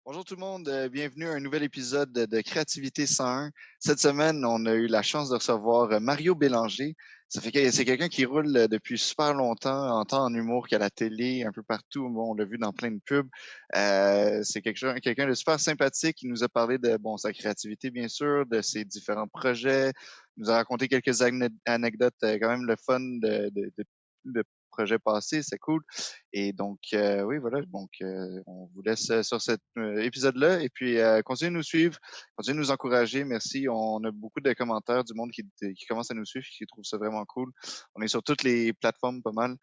Bonjour tout le monde, bienvenue à un nouvel épisode de Créativité 101. Cette semaine, on a eu la chance de recevoir Mario Bélanger. Ça fait que c'est quelqu'un qui roule depuis super longtemps, en temps en humour qu'à la télé, un peu partout. Bon, on l'a vu dans plein de pubs. C'est quelqu'un de super sympathique qui nous a parlé de sa créativité, bien sûr, de ses différents projets. Il nous a raconté quelques anecdotes quand même le fun de projets passés, c'est cool. Et donc, oui, voilà. Donc, on vous laisse sur cet épisode-là. Et puis, continuez de nous suivre, continuez de nous encourager. Merci. On a beaucoup de commentaires du monde qui commence à nous suivre, qui trouve ça vraiment cool. On est sur toutes les plateformes pas mal.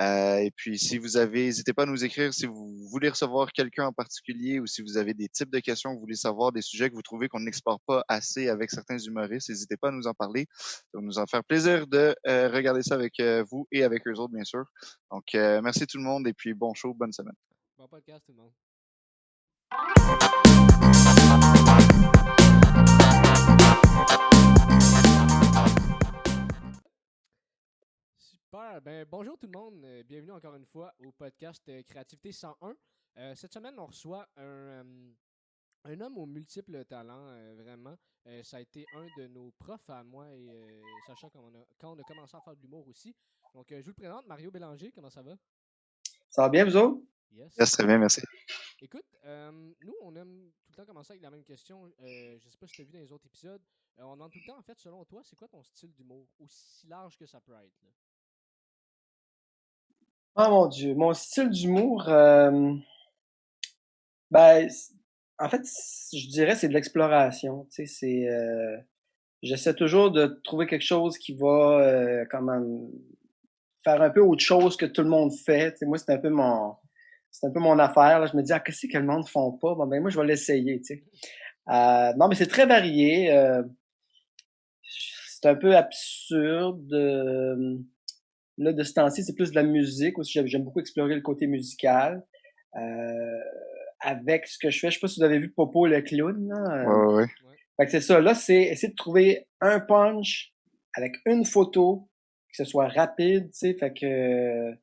Et puis, si vous avez, n'hésitez pas à nous écrire si vous voulez recevoir quelqu'un en particulier ou si vous avez des types de questions que vous voulez savoir, des sujets que vous trouvez qu'on n'explore pas assez avec certains humoristes, n'hésitez pas à nous en parler. Ça va nous en faire plaisir de regarder ça avec vous et avec eux autres, bien sûr. Donc, merci tout le monde et puis bon show, bonne semaine. Bon podcast, tout le monde. Super. Ben, bonjour tout le monde. Bienvenue encore une fois au podcast Créativité 101. Cette semaine, on reçoit un homme aux multiples talents, vraiment. Ça a été un de nos profs à moi et Sacha quand on a commencé à faire de l'humour aussi. Donc, je vous le présente, Mario Bélanger. Comment ça va? Ça va bien, vous autres? Yes, Yes. très bien, merci. Écoute, nous, on aime tout le temps commencer avec la même question. Je sais pas si tu as vu dans les autres épisodes. On demande tout le temps, en fait, selon toi, c'est quoi ton style d'humour? Aussi large que ça peut être, là. Oh mon Dieu, mon style d'humour, ben, en fait, je dirais c'est de l'exploration. Tu sais, j'essaie toujours de trouver quelque chose qui va, comment, faire un peu autre chose que tout le monde fait. Tu sais, moi, c'est un peu mon affaire. Là. Je me dis, ah, qu'est-ce que le monde ne font pas? Bon, ben, moi, je vais l'essayer, tu sais. Non, mais c'est très varié. C'est un peu absurde. Là, de ce temps-ci, c'est plus de la musique aussi. J'aime beaucoup explorer le côté musical. Euh, Avec ce que je fais, je sais pas si vous avez vu Popo le clown, là. Ouais, ouais, ouais. Ouais. Fait que c'est ça. Là, c'est essayer de trouver un punch avec une photo, que ce soit rapide, tu sais. Fait que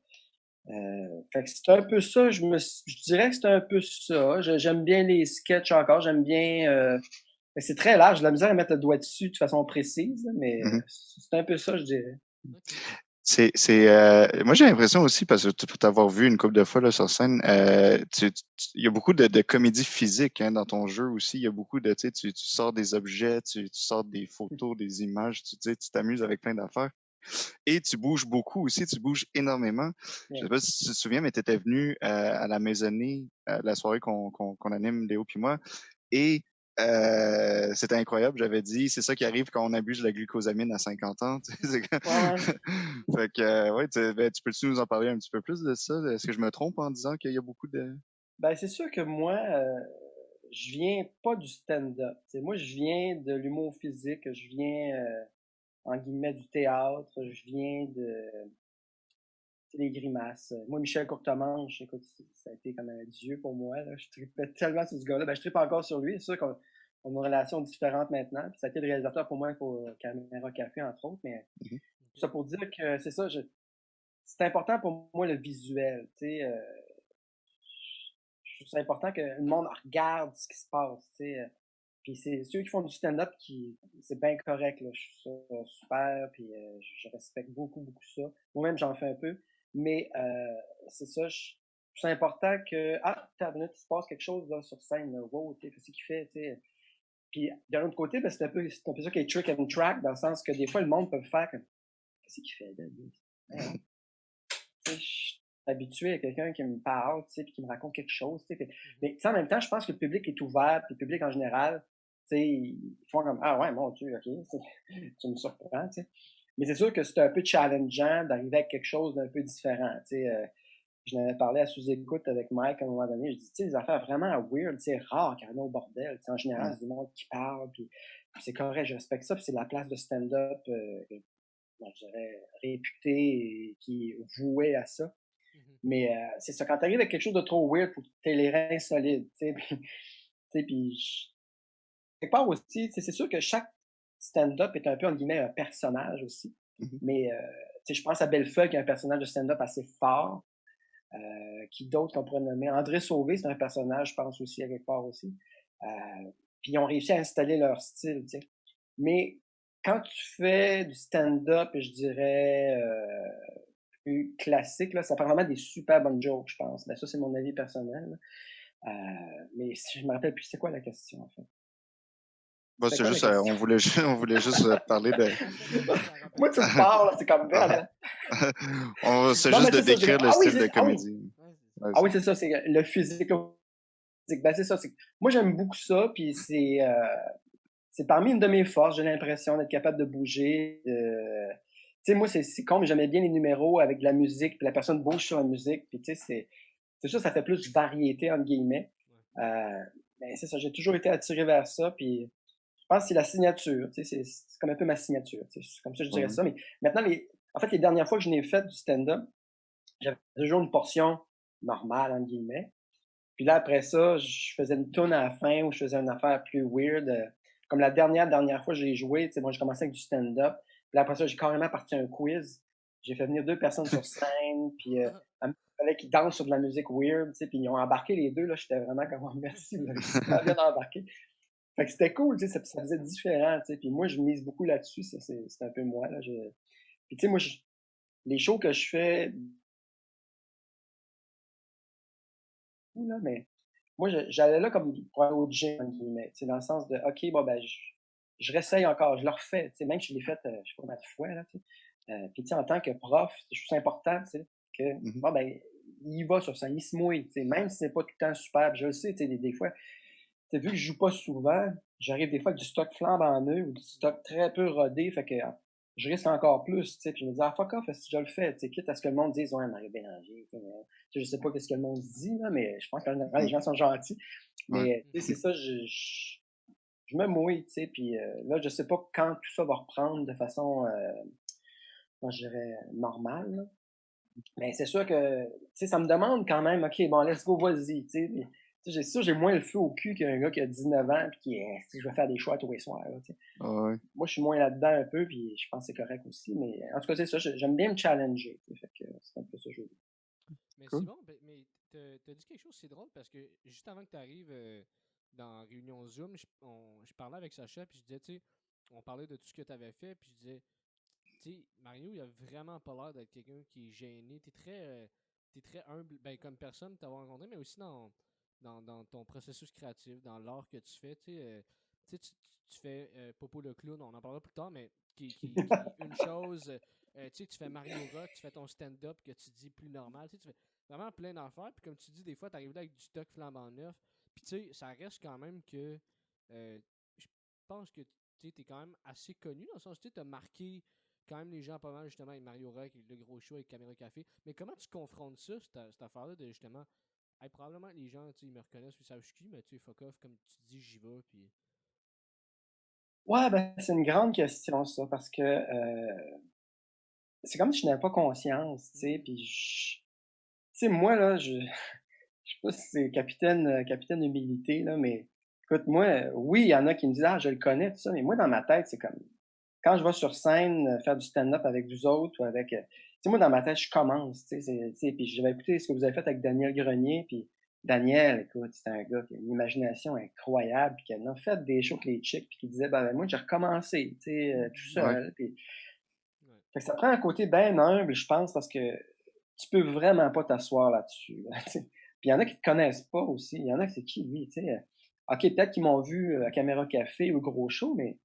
c'est un peu ça. Je dirais que c'est un peu ça. J'aime bien les sketchs encore. J'aime bien. C'est très large. J'ai de la misère à mettre le doigt dessus de façon précise, mais Mhm. c'est un peu ça, je dirais. OK. Moi, j'ai l'impression aussi, parce que pour t'avoir vu une couple de fois là, sur scène, il y a beaucoup de comédie physique hein, dans ton jeu aussi. Il y a beaucoup de, tu sors des objets, tu sors des photos, des images, tu t'amuses avec plein d'affaires. Et tu bouges beaucoup aussi, tu bouges énormément. Je sais Ouais. pas si tu te souviens, mais tu étais venu à la maisonnée, la soirée qu'on anime, Léo puis moi. Et c'était incroyable. J'avais dit, c'est ça qui arrive quand on abuse de la glucosamine à 50 ans. Ouais, ouais. Fait que, ouais, tu peux-tu nous en parler un petit peu plus de ça? Est-ce que je me trompe en disant qu'il y a beaucoup de... Ben, c'est sûr que moi, je viens pas du stand-up. T'sais, moi, je viens de l'humour physique, je viens, en guillemets, du théâtre, je viens des grimaces. Moi, Michel Courtemanche, écoute, ça a été comme un dieu pour moi. Là. Je tripais tellement sur ce gars-là. Ben, je tripe encore sur lui. C'est sûr qu'on a une relation différente maintenant. Puis ça a été le réalisateur pour moi pour Caméra Café, entre autres. Mais tout OK. ça pour dire que c'est ça, c'est important pour moi le visuel. Tu sais, je trouve ça important que le monde regarde ce qui se passe. Tu sais. Puis c'est ceux qui font du stand-up qui c'est bien correct. Là. Je trouve ça super. Puis je respecte beaucoup, beaucoup ça. Moi-même, j'en fais un peu. Mais c'est ça, c'est important que. Ah, t'as minute, il se passe quelque chose là, sur scène. Là. Wow, tu sais, qu'est-ce qu'il fait? Tu sais. Puis d'un autre côté, ben, c'est un peu ça qui est trick and track, dans le sens que des fois, le monde peut faire comme qu'est-ce qu'il fait là, lui? Voyons. Tu sais, je suis habitué à quelqu'un qui me parle, tu sais, puis qui me raconte quelque chose, tu sais. Mhm. Mais tu sais, en même temps, je pense que le public est ouvert, puis le public en général, tu sais, ils font comme ah ouais, mon Dieu, ok, tu me surprends, tu sais. Mais c'est sûr que c'est un peu challengeant d'arriver avec quelque chose d'un peu différent, tu sais. Je n'avais parlé à sous-écoute avec Mike à un moment donné. Je dis, tu sais, les affaires vraiment weird, c'est rare qu'il y en ait au bordel. Tu sais, en général, c'est du monde qui parle, puis c'est correct, je respecte ça, puis c'est la place de stand-up, je dirais, réputé et qui est voué à ça. Mhm. Mais c'est ça, quand t'arrives avec quelque chose de trop weird, faut que t'aies les reins solides, tu sais, quelque part aussi, c'est sûr que chaque stand-up est un peu, en guillemets, un personnage aussi. Mhm. Mais, tu sais, je pense à Bellefeuille qui est un personnage de stand-up assez fort. Qui d'autres qu'on pourrait nommer? André Sauvé, c'est un personnage, je pense aussi, à quelque part aussi. Puis ils ont réussi à installer leur style, tu sais. Mais quand tu fais du stand-up, je dirais plus classique, là, ça prend vraiment des super bonnes jokes, je pense. Ben, ça, c'est mon avis personnel. Mais si je me rappelle plus, c'est quoi la question, en fait? Bon, C'était c'est quoi la juste, question? on voulait juste parler de. Moi, tu me parles, c'est comme belle. C'est Non, juste mais de c'est ça. décrire le style de comédie. Ouais, Ah oui, c'est ça, c'est le physique. Ben, c'est ça. Moi, j'aime beaucoup ça, puis c'est parmi une de mes forces. J'ai l'impression d'être capable de bouger. Tu sais, moi, c'est con, mais j'aimais bien les numéros avec de la musique, puis la personne bouge sur la musique, puis tu sais, c'est sûr, ça fait plus variété, entre guillemets. Mais c'est ça, j'ai toujours été attiré vers ça, puis je pense que c'est la signature, tu sais, c'est comme un peu ma signature, tu sais, c'est comme ça que je dirais ouais. ça. Mais maintenant, en fait, les dernières fois que je n'ai fait du stand-up, j'avais toujours une portion normale, entre guillemets. Puis là, après ça, je faisais une tourne à la fin où je faisais une affaire plus weird. Comme la dernière fois que j'ai joué, tu sais, moi, j'ai commencé avec du stand-up. Puis là, après ça, j'ai carrément parti un quiz. J'ai fait venir 2 personnes sur scène, puis il fallait qu'ils dansent sur de la musique weird, tu sais, puis ils ont embarqué les deux, là, j'étais vraiment comme, oh, merci, vous avez super bien embarqué. Fait que c'était cool, tu sais, ça faisait différent, tu sais, puis moi, je mise beaucoup là-dessus, c'est un peu moi, là. Puis tu sais, moi, les shows que je fais, là, mais moi, j'allais là comme pour aller au gym, entre guillemets, tu sais, dans le sens de, OK, bon, ben, je réessaye encore, je le refais, tu sais, même si je l'ai fait, je sais pas combien de fois, là, tu sais. Puis, tu sais, en tant que prof, je trouve ça important, tu sais, que, Mhm. bon, ben, il y va sur ça, il se mouille, tu sais, même si c'est pas tout le temps super, puis je le sais, tu sais, des fois, tu sais, vu que je joue pas souvent, j'arrive des fois avec du stock flambant neuf ou du stock très peu rodé, fait que je risque encore plus, tu sais, puis je me dis, ah, fuck off, si je le fais, tu sais, quitte à ce que le monde dise, ouais, Mario Bélanger, tu sais, je sais pas qu'est-ce que le monde dit, là, mais je pense que les gens sont gentils, Ouais. mais, tu sais, c'est ça, je me mouille, tu sais, puis là, je sais pas quand tout ça va reprendre de façon, moi, je dirais, normale, là. Mais c'est sûr que, tu sais, ça me demande quand même, OK, bon, let's go, vas-y, tu sais. Tu sais, c'est sûr, j'ai moins le feu au cul qu'un gars qui a 19 ans puis qui est, si je vais faire des choix tous les soirs, là, tu sais. Ouais. Moi, je suis moins là-dedans un peu, puis je pense que c'est correct aussi. Mais en tout cas, c'est ça, j'aime bien me challenger. Fait que c'est un peu ça que je veux dire. Mais Cool. Simon, mais t'as dit quelque chose, c'est drôle parce que juste avant que tu arrives dans Réunion Zoom, je parlais avec Sacha, puis je disais, tu sais, on parlait de tout ce que tu avais fait, puis je disais, tu sais, Mario, il a vraiment pas l'air d'être quelqu'un qui est gêné. T'es très humble, ben, comme personne t'avoir rencontré, mais aussi dans ton processus créatif, dans l'art que tu fais. Tu sais, tu fais Popo le clown, on en parlera plus tard, mais qui une chose. Tu sais, tu fais Mario Rock, tu fais ton stand-up que tu dis plus normal. Tu sais, tu fais vraiment plein d'affaires. Puis comme tu dis, des fois, tu arrives là avec du stock flambant neuf. Puis tu sais, ça reste quand même que. Je pense que tu es quand même assez connu dans le sens où tu as marqué quand même les gens pas mal justement avec Mario Rock, avec le gros show, avec Caméra Café. Mais comment tu confrontes ça, cette affaire-là de justement. Hey, probablement les gens, ils me reconnaissent, ils savent je suis qui, mais tu sais, fuck off, comme tu dis, j'y vais, puis. Ouais, ben, c'est une grande question, ça, parce que c'est comme si je n'avais pas conscience, tu sais. Puis, tu sais, moi, là, je sais pas si c'est capitaine humilité, là, mais écoute, moi, oui, il y en a qui me disent, ah, je le connais, tout ça, mais moi, dans ma tête, c'est comme, quand je vais sur scène faire du stand-up avec vous autres ou avec, tu sais, moi, dans ma tête, je commence, tu sais, puis je vais écouter ce que vous avez fait avec Daniel Grenier, puis Daniel, écoute, c'est un gars qui a une imagination incroyable, puis qui en a fait des shows avec les chicks, puis qui disait, ben, moi, j'ai recommencé, tu sais, tout Ouais. seul, puis Ouais. fait que ça prend un côté bien humble, je pense, parce que tu peux vraiment pas t'asseoir là-dessus. Là, puis il y en a qui te connaissent pas aussi. Il y en a qui c'est qui lui, tu sais. OK, peut-être qu'ils m'ont vu à Caméra Café ou Gros Show, mais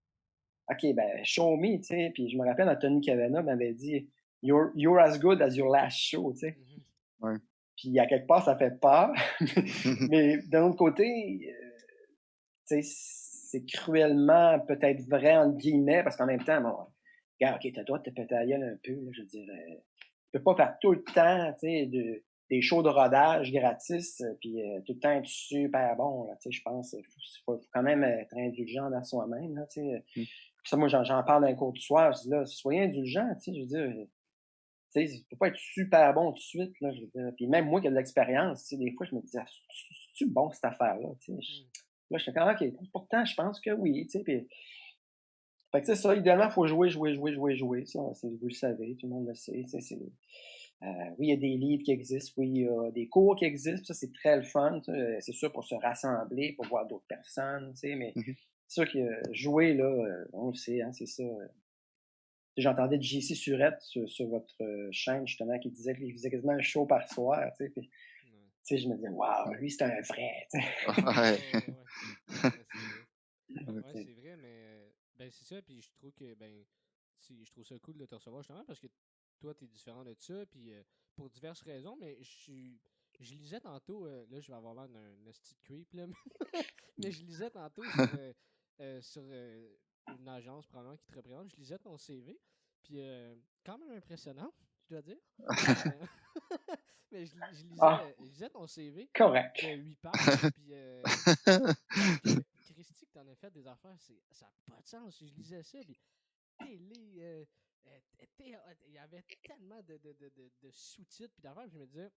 OK, ben show me, tu sais. Puis je me rappelle, Anthony Cavana m'avait dit you're as good as your last show, tu sais. Mhm. Ouais. Puis à quelque part, ça fait peur. Mais d'un autre côté, tu sais, c'est cruellement peut-être vrai, entre guillemets, parce qu'en même temps, bon, regarde, OK, t'as le droit de te péter la gueule un peu, là, je veux dire. Tu peux pas faire tout le temps, tu sais, des shows de rodage gratis, puis tout le temps être super bon, là, tu sais, je pense. Faut quand même être indulgent envers soi-même, là, tu sais. Puis ça, moi, j'en parle dans un cours du soir, je dis là, soyez indulgent, tu sais, je veux dire. Tu sais, tu peux pas être super bon tout de suite, là, je veux dire. Puis même moi qui ai de l'expérience, tu sais, des fois, je me dis, ah, c'est-tu bon cette affaire-là, tu sais. Mhm. Là, je suis comme, OK, pourtant, je pense que oui, tu sais, puis fait que c'est ça, idéalement, il faut jouer, jouer, jouer, jouer, jouer. Ça, vous le savez, tout le monde le sait. C'est Oui, il y a des livres qui existent, oui, il y a des cours qui existent, ça c'est très le fun, c'est sûr pour se rassembler, pour voir d'autres personnes, mais Mhm. c'est sûr que jouer, là, on le sait, hein, c'est ça. J'entendais JC Surette sur votre chaîne, justement, qui disait qu'il faisait quasiment un show par soir, puis Ouais. je me disais, waouh, lui c'est un vrai, Ouais. Ouais, c'est vrai. Ouais, sais. c'est vrai, mais ben c'est ça, puis je trouve que je trouve ça cool de te recevoir justement parce que toi, t'es différent de ça, puis pour diverses raisons, mais je lisais tantôt, là je vais avoir l'air d'un esti de creep, là, mais je lisais tantôt sur une agence probablement qui te représente, je lisais ton CV, puis quand même impressionnant, je dois dire. Euh, mais Ah, je lisais ton CV correct. de 8 pages, puis parce que Christy, que t'en as fait des affaires, ça n'a pas de sens. Je lisais ça, puis télé, il y avait tellement de sous-titres, puis d'affaires, puis je me disais,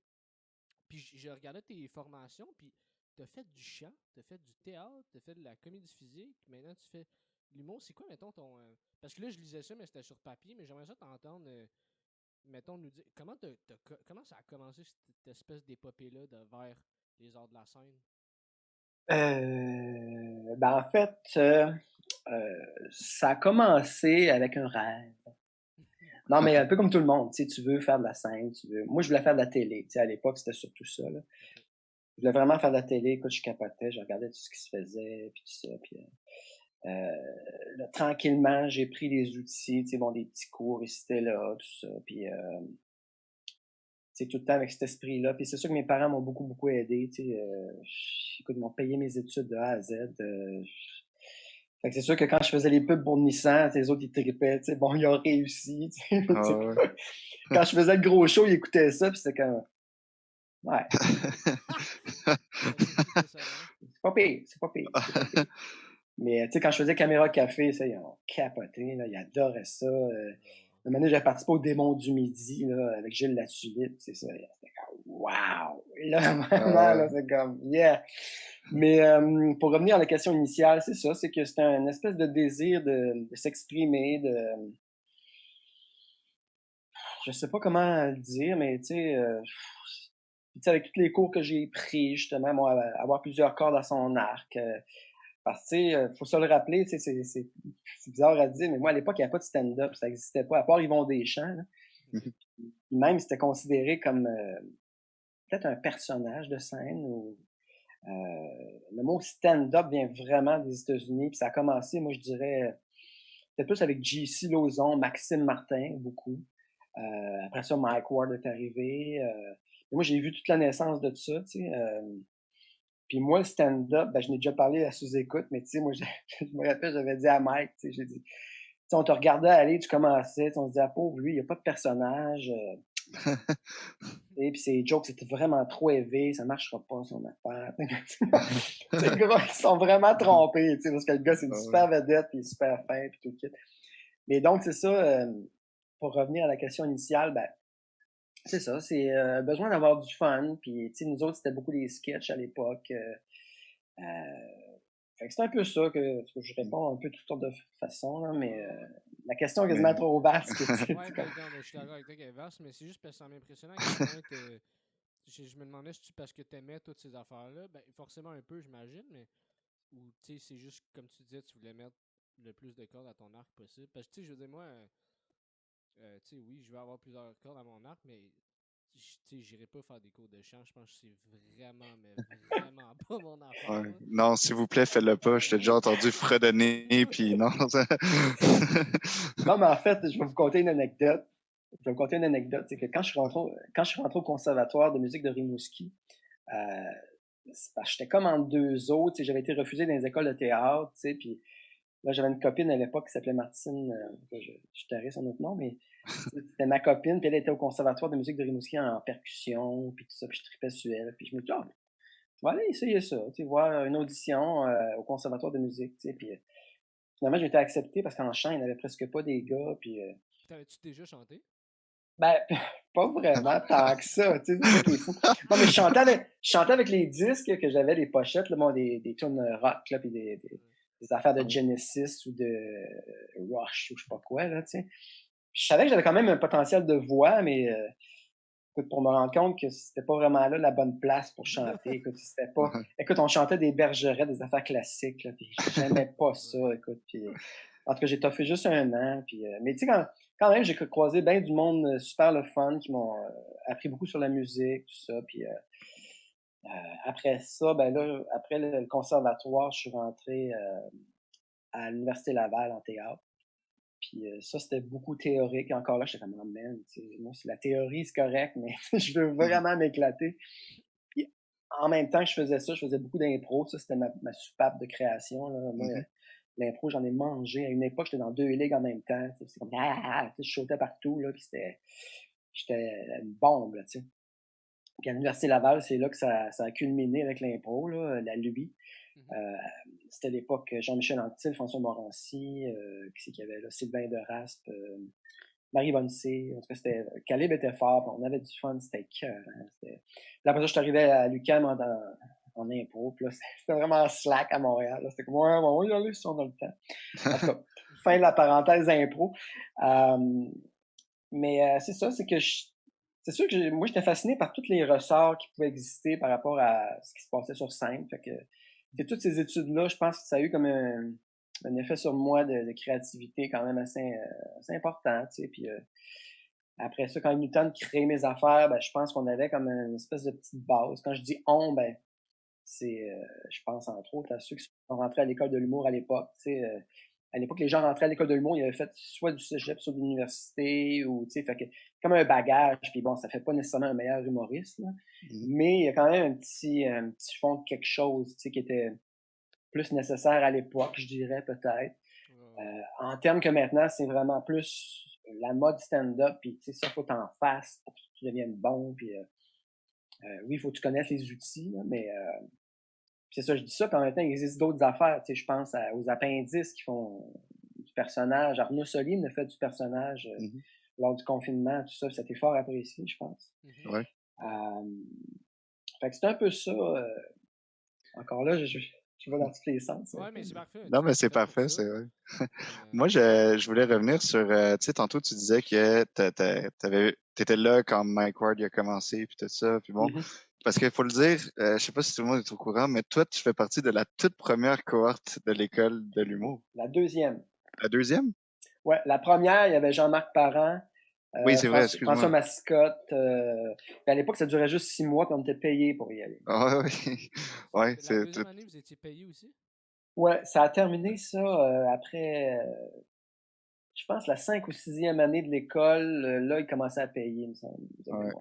puis je regardais tes formations, puis t'as fait du chant, t'as fait du théâtre, t'as fait de la comédie physique, maintenant tu fais de l'humour. C'est quoi, mettons, ton. Parce que là, je lisais ça, mais c'était sur papier, mais j'aimerais ça t'entendre, mettons, nous dire, comment ça a commencé cette espèce d'épopée-là vers les arts de la scène? En fait, ça a commencé avec un rêve. Non, mais un peu comme tout le monde, tu veux faire de la scène, tu veux. Moi, je voulais faire de la télé, à l'époque, c'était surtout ça, là. Ok. Je voulais vraiment faire de la télé, écoute, je capotais, je regardais tout ce qui se faisait, puis tout ça, puis là, tranquillement, j'ai pris les outils, bon, des petits cours ici et là, tout ça, puis tout le temps avec cet esprit-là. Puis c'est sûr que mes parents m'ont beaucoup, beaucoup aidé. Écoute, ils m'ont payé mes études de A à Z. Fait que c'est sûr que quand je faisais les pubs pour Nissan, les autres, ils tripaient. Bon, ils ont réussi. Ah ouais. Quand je faisais le gros show, ils écoutaient ça, puis c'était comme... Ouais, C'est décevant. c'est pas pire, c'est pas pire, c'est pas pire. Mais quand je faisais Caméra Café, ça, ils ont capoté, là, ils adoraient ça. Oh, Une année, j'avais participé au Démon du Midi, là, avec Gilles Latulippe, c'est ça. C'était comme, wow! Là, vraiment, là, c'est comme, yeah! Mais pour revenir à la question initiale, c'est ça, c'est que c'était un espèce de désir de s'exprimer, je sais pas comment le dire, mais avec tous les cours que j'ai pris, justement, moi, avoir plusieurs cordes à son arc, parce que, faut se le rappeler, c'est bizarre à dire, mais moi, à l'époque, il n'y avait pas de stand-up, ça n'existait pas, à part Yvon Deschamps, là. Même, c'était considéré comme peut-être un personnage de scène ou le mot stand-up vient vraiment des États-Unis, puis ça a commencé, moi, je dirais, peut-être plus avec J.C. Lauzon, Maxime Martin, beaucoup. Après ça, Mike Ward est arrivé. Moi, j'ai vu toute la naissance de tout ça, tu sais. Puis moi, le stand-up, je n'ai déjà parlé à sous-écoute, mais tu sais, moi, je me rappelle, j'avais dit à Mike, tu sais, j'ai dit, on te regardait aller, tu commençais, on se disait, ah, pauvre, lui, il n'y a pas de personnage. Et puis ses jokes, c'était vraiment trop élevé, ça marchera pas, son affaire. C'est gros, ils sont vraiment trompés, parce que le gars, c'est une Ah ouais. super vedette, puis il est super fin, puis tout le kit. Mais donc, c'est ça, pour revenir à la question initiale, c'est ça, c'est besoin d'avoir du fun, puis nous autres, c'était beaucoup des sketchs à l'époque. Fait que c'est un peu ça que je réponds un peu de toutes sortes de façons, là, mais Ouais, ouais. la question est Mais quasiment trop vaste. Ouais, ben non, mais je suis d'accord avec toi qu'elle est vaste, mais c'est juste parce que ça m'impressionnait à quel point je me demandais si tu parce que t'aimais toutes ces affaires-là. Ben forcément un peu, j'imagine, mais ou tu sais, c'est juste comme tu disais, tu voulais mettre le plus de cordes à ton arc possible. Parce que tu sais, je veux dire, moi, tu sais, oui, je veux avoir plusieurs cordes à mon arc, mais tu sais, j'irai pas faire des cours de chant. Je pense que c'est vraiment, mais vraiment pas mon affaire, ouais. là. Non, s'il vous plaît, faites-le pas. Je t'ai déjà entendu fredonner, puis non. Non, mais en fait, je vais vous conter une anecdote. Je vais vous conter une anecdote. C'est que quand je suis rentré au conservatoire de musique de Rimouski, c'est parce que j'étais comme en deux autres. J'avais été refusé dans les écoles de théâtre, puis là, j'avais une copine à l'époque qui s'appelais Martine, je tairai son autre nom, mais c'était ma copine, puis elle était au conservatoire de musique de Rimouski en percussion, puis tout ça, puis je tripais sur elle, puis je me dis, ah, je vais aller essayer ça, voir une audition au conservatoire de musique, puis finalement, j'ai été accepté parce qu'en chant, il n'y avait presque pas des gars, puis T'avais-tu déjà chanté? ben, pas vraiment tant que ça, c'est ça qui est fou. Non, mais je chantais avec les disques que j'avais, des pochettes, là, bon, des tunes rock, là, puis des affaires de Genesis ou de Rush ou je sais pas quoi, là, tu sais. Je savais que j'avais quand même un potentiel de voix, mais Écoute, pour me rendre compte que c'était pas vraiment là la bonne place pour chanter. Écoute, c'était pas. Écoute, on chantait des bergerets, des affaires classiques, là, puis j'aimais pas ça, écoute. Puis, en tout cas, j'ai toffé juste un an. Puis, mais tu sais, quand même, j'ai croisé bien du monde super le fun qui m'ont appris beaucoup sur la musique, tout ça. Puis après ça, ben là, après le conservatoire, je suis rentré à l'Université Laval en théâtre. Puis ça, c'était beaucoup théorique. Et encore là, j'étais comme, oh man, moi, la théorie, c'est correct, mais je veux vraiment m'éclater. Puis en même temps que je faisais ça, je faisais beaucoup d'impro. Ça, c'était ma soupape de création. Là. Moi, l'impro, j'en ai mangé. À une époque, j'étais dans 2 ligues en même temps. C'était comme, je sautais partout. Là, puis j'étais une bombe. Là, tu sais. Puis à l'Université Laval, c'est là que ça a culminé avec l'impro, là, la lubie. C'était l'époque Jean-Michel Anctil, François Morancy, qui c'est qu'il y avait là, Sylvain de Raspe, Marie Bonnecé. En tout cas, c'était, Caleb était fort, on avait du fun, c'était cœur. Puis après ça, je suis arrivé à l'UQAM en impro, puis là, c'était vraiment slack à Montréal. Là. C'était comme, ouais, on va y aller si on a le temps. En tout cas, fin de la parenthèse impro. Mais c'est ça, c'est que c'est sûr que moi, j'étais fasciné par tous les ressorts qui pouvaient exister par rapport à ce qui se passait sur scène. Fait que toutes ces études-là, je pense que ça a eu comme un effet sur moi de créativité quand même assez important. Tu sais. Puis après ça, quand il y a eu le temps de créer mes affaires, ben, je pense qu'on avait comme une espèce de petite base. Quand je dis on, ben c'est, je pense entre autres à ceux qui sont rentrés à l'école de l'humour à l'époque. Tu sais, à l'époque, les gens rentraient à l'école de l'humour, ils avaient fait soit du cégep, soit de l'université, ou, tu sais, fait que, comme un bagage, puis bon, ça fait pas nécessairement un meilleur humoriste, là, mais il y a quand même un petit fond de quelque chose, tu sais, qui était plus nécessaire à l'époque, je dirais, peut-être. En termes que maintenant, c'est vraiment plus la mode stand-up, puis, tu sais, ça, faut t'en fasses pour que tu deviennes bon, puis oui, il faut que tu connaisses les outils, là, mais c'est ça, je dis ça, puis en même temps, il existe d'autres affaires. Tu sais, je pense aux appendices qui font du personnage. Arnaud Soline a fait du personnage lors du confinement, tout ça. Ça a été fort apprécié, je pense. Ouais. Fait que c'est un peu ça. Encore là, je vais dans tous les sens. Oui, mais c'est parfait. Non, mais c'est parfait, c'est vrai. Moi, je voulais revenir sur... tu sais, tantôt, tu disais que t'étais là quand Mike Ward a commencé, puis tout ça, puis bon... Parce qu'il faut le dire, je sais pas si tout le monde est au courant, mais toi, tu fais partie de la toute première cohorte de l'école de l'humour. La deuxième. La deuxième? Ouais, la première, il y avait Jean-Marc Parent, oui, c'est vrai, excuse-moi. François Mascotte. À l'époque, ça durait juste 6 mois, puis on était payé pour y aller. Ah oui. Ouais, c'est la deuxième année, vous étiez payé aussi? Ouais, ça a terminé ça après... je pense la 5 ou 6e année de l'école, là, ils commençaient à payer, il me semble. Ouais.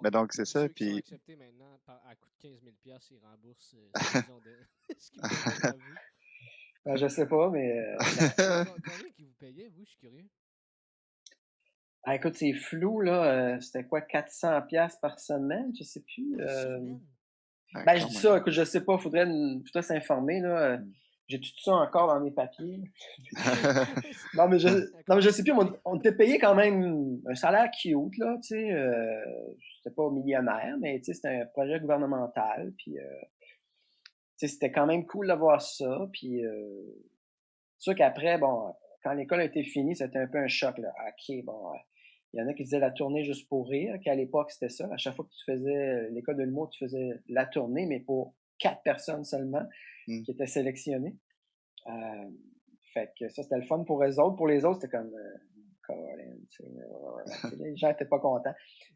Mais donc, c'est ça. Ceux puis... qui sont acceptés maintenant à coût de 15 000 $, ils remboursent ce qu'ils vous payent à vous. Ben, je sais pas, mais... Combien qu'ils vous payaient, vous? Je suis curieux. Ah, écoute, c'est flou, là. C'était quoi, 400 $ par semaine? Je sais plus. Ben, je dis ça, écoute, je sais pas, faudrait s'informer, là. J'ai tout ça encore dans mes papiers. non, mais je sais plus, on était payé quand même un salaire cute, là, tu sais. C'était pas millionnaire, mais tu sais, c'était un projet gouvernemental, puis tu sais, c'était quand même cool d'avoir ça, puis c'est sûr qu'après, bon, quand l'école a été finie, c'était un peu un choc, là. OK, bon, il y en a qui disaient la tournée juste pour rire, qu'à l'époque, c'était ça. À chaque fois que tu faisais l'école de l'humour, tu faisais la tournée, mais pour 4 personnes seulement qui étaient sélectionnées. Fait que ça, c'était le fun pour eux autres. Pour les autres, c'était comme... les gens étaient pas contents.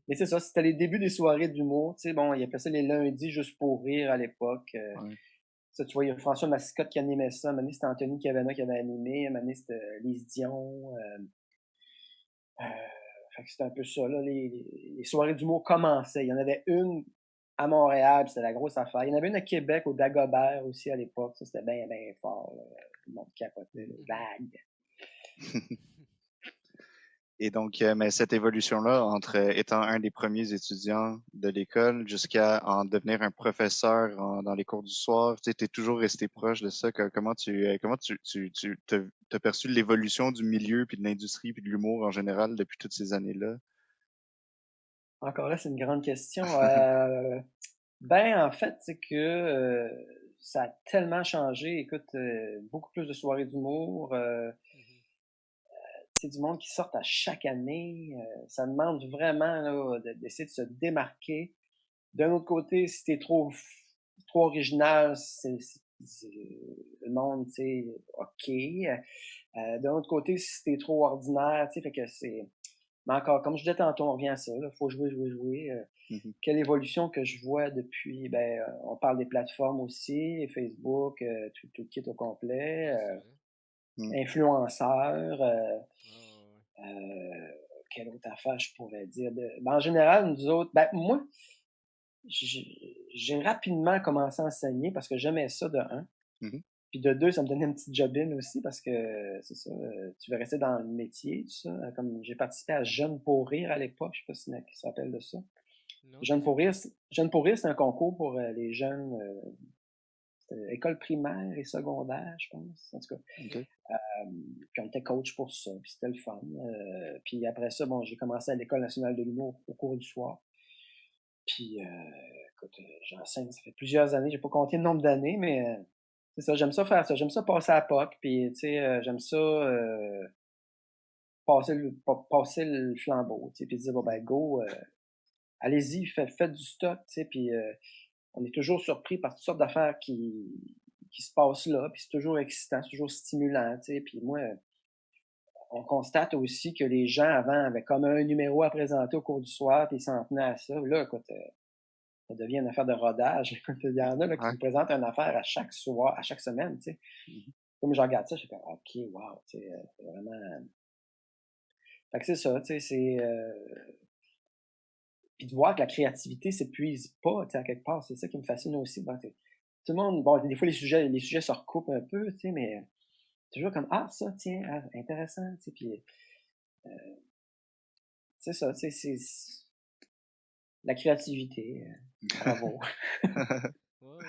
Mais c'est ça, c'était les débuts des soirées d'humour. Tu sais, bon, ils appelaient ça les lundis juste pour rire à l'époque. Ça, tu vois, il y a François Mascotte qui animait ça. À un moment donné, c'était Anthony Cavana qui avait animé. À un moment donné, c'était Lise Dion. Fait que c'était un peu ça, là. Les soirées d'humour commençaient. Il y en avait une à Montréal, puis c'était la grosse affaire. Il y en avait une à Québec, au Dagobert aussi à l'époque. Ça, c'était bien, bien fort. Là. Tout le monde capotait. Vague. Et donc, mais cette évolution-là, entre étant un des premiers étudiants de l'école jusqu'à en devenir un professeur dans les cours du soir, tu es toujours resté proche de ça. Comment tu t'as perçu l'évolution du milieu, puis de l'industrie, puis de l'humour en général depuis toutes ces années-là? Encore là, c'est une grande question. Ben, en fait, c'est que ça a tellement changé. Écoute, beaucoup plus de soirées d'humour. c'est du monde qui sort à chaque année. Ça demande vraiment là, d'essayer de se démarquer. D'un autre côté, si t'es trop original, le monde, tu sais, OK. D'un autre côté, si t'es trop ordinaire, tu sais, fait que c'est... Mais encore, comme je disais tantôt, on revient à ça, là, faut jouer. Mhm. Quelle évolution que je vois depuis, on parle des plateformes aussi, Facebook, tout le kit au complet, Ouais, c'est vrai. influenceurs, Ouais, ouais, ouais. quelle autre affaire je pourrais dire? En général, nous autres, moi, j'ai rapidement commencé à enseigner parce que j'aimais ça de un. Mhm. Puis de deux, ça me donnait une petite job-in aussi parce que c'est ça, tu veux rester dans le métier, tout ça. Comme j'ai participé à Jeunes pour rire à l'époque, je sais pas si il qui se rappelle de ça. Non, ça me dit rien. Jeune pour rire, c'est un concours pour les jeunes, école primaire et secondaire, je pense. En tout cas. OK. Puis on était coach pour ça, puis c'était le fun. Puis après ça, bon, j'ai commencé à l'École nationale de l'humour au cours du soir. Puis, écoute, j'enseigne, ça fait plusieurs années, j'ai pas compté le nombre d'années, mais c'est ça, j'aime ça faire ça. J'aime ça passer à la POC, puis tu sais, j'aime ça passer le flambeau, tu sais, puis dire, bon, ben, go, allez-y, faites du stock, tu sais, puis on est toujours surpris par toutes sortes d'affaires qui se passent là, puis c'est toujours excitant, c'est toujours stimulant, tu sais, puis moi, on constate aussi que les gens avant avaient comme un numéro à présenter au cours du soir, puis ils s'en tenaient à ça. Là, écoute, ça devient une affaire de rodage. Il y en a là, qui Ouais. nous présentent une affaire à chaque soir, à chaque semaine, tu sais. Mhm. Comme je regarde ça, je fais comme, OK, wow, tu sais, c'est vraiment... Fait que c'est ça, tu sais, c'est... Puis de voir que la créativité s'épuise pas, tu sais, à quelque part, c'est ça qui me fascine aussi. Bon, tout le monde, bon, des fois, les sujets se recoupent un peu, tu sais, mais toujours comme, ah, ça, tiens, ah, intéressant, tu sais, puis c'est ça, tu sais, c'est la créativité, bravo. Ouais, ouais.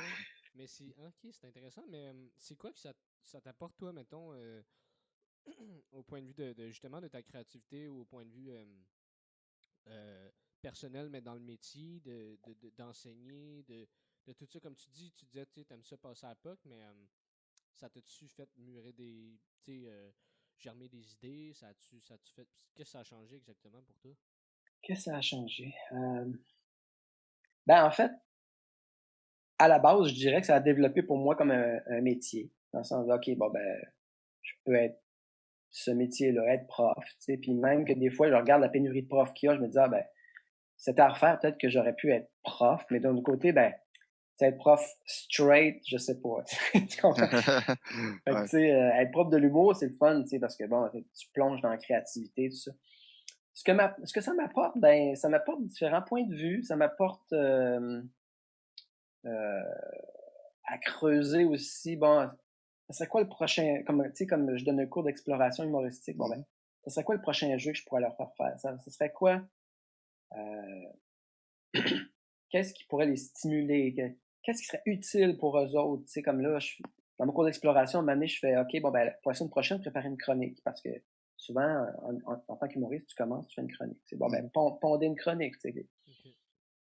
Mais c'est. Ok, c'est intéressant, mais c'est quoi que ça t'apporte, toi, mettons, au point de vue justement de ta créativité ou au point de vue euh, personnel, mais dans le métier, d'enseigner, de tout ça, comme tu disais, tu aimes ça passer à la POC, mais ça t'a-tu fait mûrir tu sais, germer des idées, ça t'a-tu fait, qu'est-ce que ça a changé exactement pour toi? Qu'est-ce que ça a changé? En fait, à la base, je dirais que ça a développé pour moi comme un métier. Dans le sens de, OK, bon, je peux être ce métier-là, être prof, tu sais. Puis même que des fois, je regarde la pénurie de profs qu'il y a, je me dis, ah, c'était à refaire, peut-être que j'aurais pu être prof, mais d'un autre côté, être prof straight, je sais pas. Tu comprends? Fait que, Ouais. tu sais, être prof de l'humour, c'est le fun, tu sais, parce que bon, tu plonges dans la créativité, tout ça. Ce que ça m'apporte, ça m'apporte différents points de vue, ça m'apporte à creuser aussi, bon, ça serait quoi le prochain, comme, tu sais, comme je donne un cours d'exploration humoristique, bon, Mhm. ça serait quoi le prochain jeu que je pourrais leur faire faire? Ça serait quoi? Qu'est-ce qui pourrait les stimuler? Qu'est-ce qui serait utile pour eux autres? Tu sais, comme là, dans mon cours d'exploration, à un moment donné, je fais, OK, bon, pour la semaine prochaine, préparer une chronique. Parce que souvent, en tant qu'humoriste, tu commences, tu fais une chronique. Tu sais, bon, Mhm. pondez une chronique. Tu sais, Ok.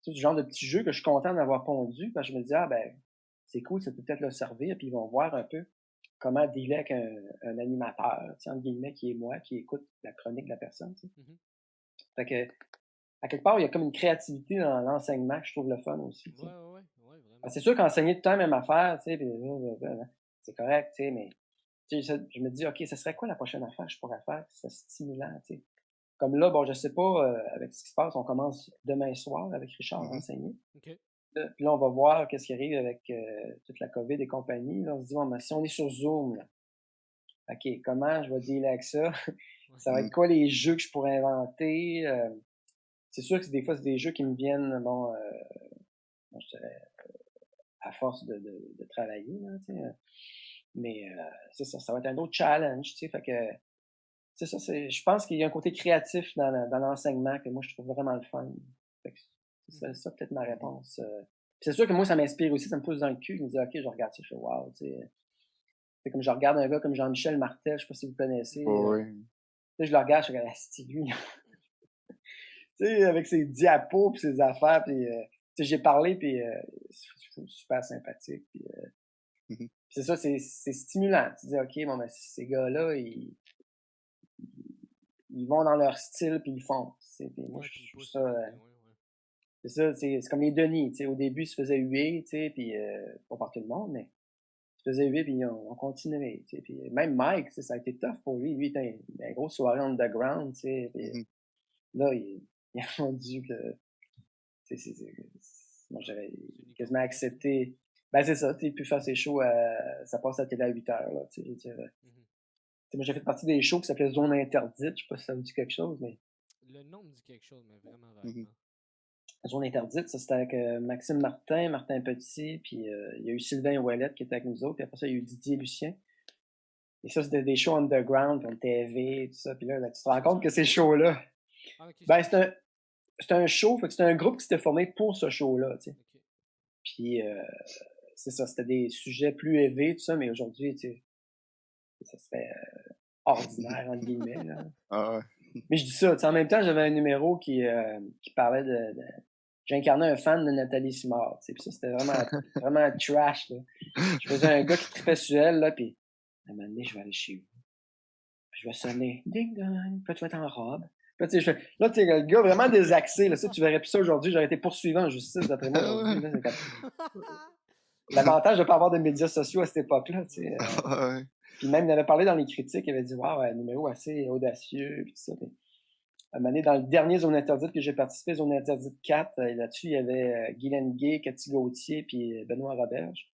c'est du genre de petit jeu que je suis content d'avoir pondu, parce que je me dis, c'est cool, ça peut peut-être leur servir, puis ils vont voir un peu comment dealer avec un animateur, tu sais, entre guillemets, qui est moi, qui écoute la chronique de la personne. Tu sais. Mhm. Fait que, à quelque part, il y a comme une créativité dans l'enseignement que je trouve le fun aussi. Tu sais. Ouais, vraiment. C'est sûr qu'enseigner tout le temps la même affaire, tu sais, c'est correct, tu sais, mais tu sais, je me dis, OK, ce serait quoi la prochaine affaire que je pourrais faire qui serait stimulant, tu sais. Comme là, bon, je sais pas, avec ce qui se passe, on commence demain soir avec Richard à Mhm. enseigner. Ok. Puis là, on va voir qu'est-ce qui arrive avec toute la COVID et compagnie. Là, on se dit, bon, si on est sur Zoom, là, OK, comment je vais dealer avec ça? Ouais. Ça va Mhm. être quoi les jeux que je pourrais inventer? C'est sûr que des fois, c'est des jeux qui me viennent, bon, je dirais, à force de travailler, là, tu sais. Mais c'est ça, ça va être un autre challenge, tu sais. Fait que, c'est ça, je pense qu'il y a un côté créatif dans l'enseignement que moi, je trouve vraiment le fun. Fait que c'est Mhm. ça peut-être ma Mhm. réponse. Puis c'est sûr que moi, ça m'inspire aussi, ça me pousse dans le cul. Je me dis, OK, je regarde ça, je fais wow, tu sais. C'est comme je regarde un gars comme Jean-Michel Martel, je sais pas si vous connaissez. Oui. Tu sais, je le regarde, je fais, ah, c'est lui, là. Tu sais, avec ses diapos puis ses affaires, puis tu sais, j'ai parlé, puis c'est super sympathique. Puis, Mhm. c'est ça, c'est stimulant. Tu dis, OK, bon, ces gars-là, ils vont dans leur style, puis ils font. Puis moi, Ouais, je puis ils trouve poussent ça... plus loin, ouais. c'est ça, c'est comme les Denis, tu sais, au début, ils se faisaient huer, tu sais, puis pas par tout le monde, mais ils se faisaient huer, puis on continuait, tu sais, puis même Mike, tu sais, ça a été tough pour lui. Lui, il était une grosse soirée underground, tu sais, puis là, il a rendu que, tu sais, moi, j'aurais C'est une quasiment icône, accepté, c'est ça, tu sais, il peut faire ses shows, ça passe à la télé à 8 heures, là, tu sais, je veux dire. Tu sais, moi, j'ai fait partie des shows qui s'appelaient Zone Interdite, je sais pas si ça vous dit quelque chose, mais Le nom me dit quelque chose, mais vraiment Mhm. vaguement. Zone Interdite, ça c'était avec Maxime Martin, Martin Petit, puis il y a eu Sylvain Ouellette qui était avec nous autres, puis après ça, il y a eu Didier Lucien. Et ça, c'était des shows underground, comme TV, tout ça, puis là tu te rends compte que ces shows-là, Ah, ok, c'est un show, fait que c'était un groupe qui s'était formé pour ce show-là, tu sais. ok. Puis c'est ça, c'était des sujets plus élevés, tout ça, mais aujourd'hui, tu sais, ça se fait ordinaire, entre guillemets, là. Ah ouais. Mais je dis ça, tu sais, en même temps, j'avais un numéro qui parlait j'incarnais un fan de Nathalie Simard, tu sais, puis ça, c'était vraiment trash, là. Je faisais un gars qui tripait sur elle, là, puis à un moment donné, je vais aller chez vous. Puis je vais sonner, ding dong, puis là, tu vas être en robe. Puis là, tu sais, là, tu sais, le gars vraiment désaxé, là, ça, tu verrais plus ça aujourd'hui, j'aurais été poursuivi en justice, d'après moi, aujourd'hui, là, c'est comme... L'avantage de pas avoir de médias sociaux à cette époque-là, tu sais. Ouais. Puis même, il avait parlé dans les critiques, il avait dit, waouh, un numéro assez audacieux, puis tout ça. Puis, à un moment donné, dans le dernier Zone Interdite que j'ai participé, Zone Interdite 4, là-dessus, il y avait Guylaine Gay, Cathy Gauthier, puis Benoît Roberge.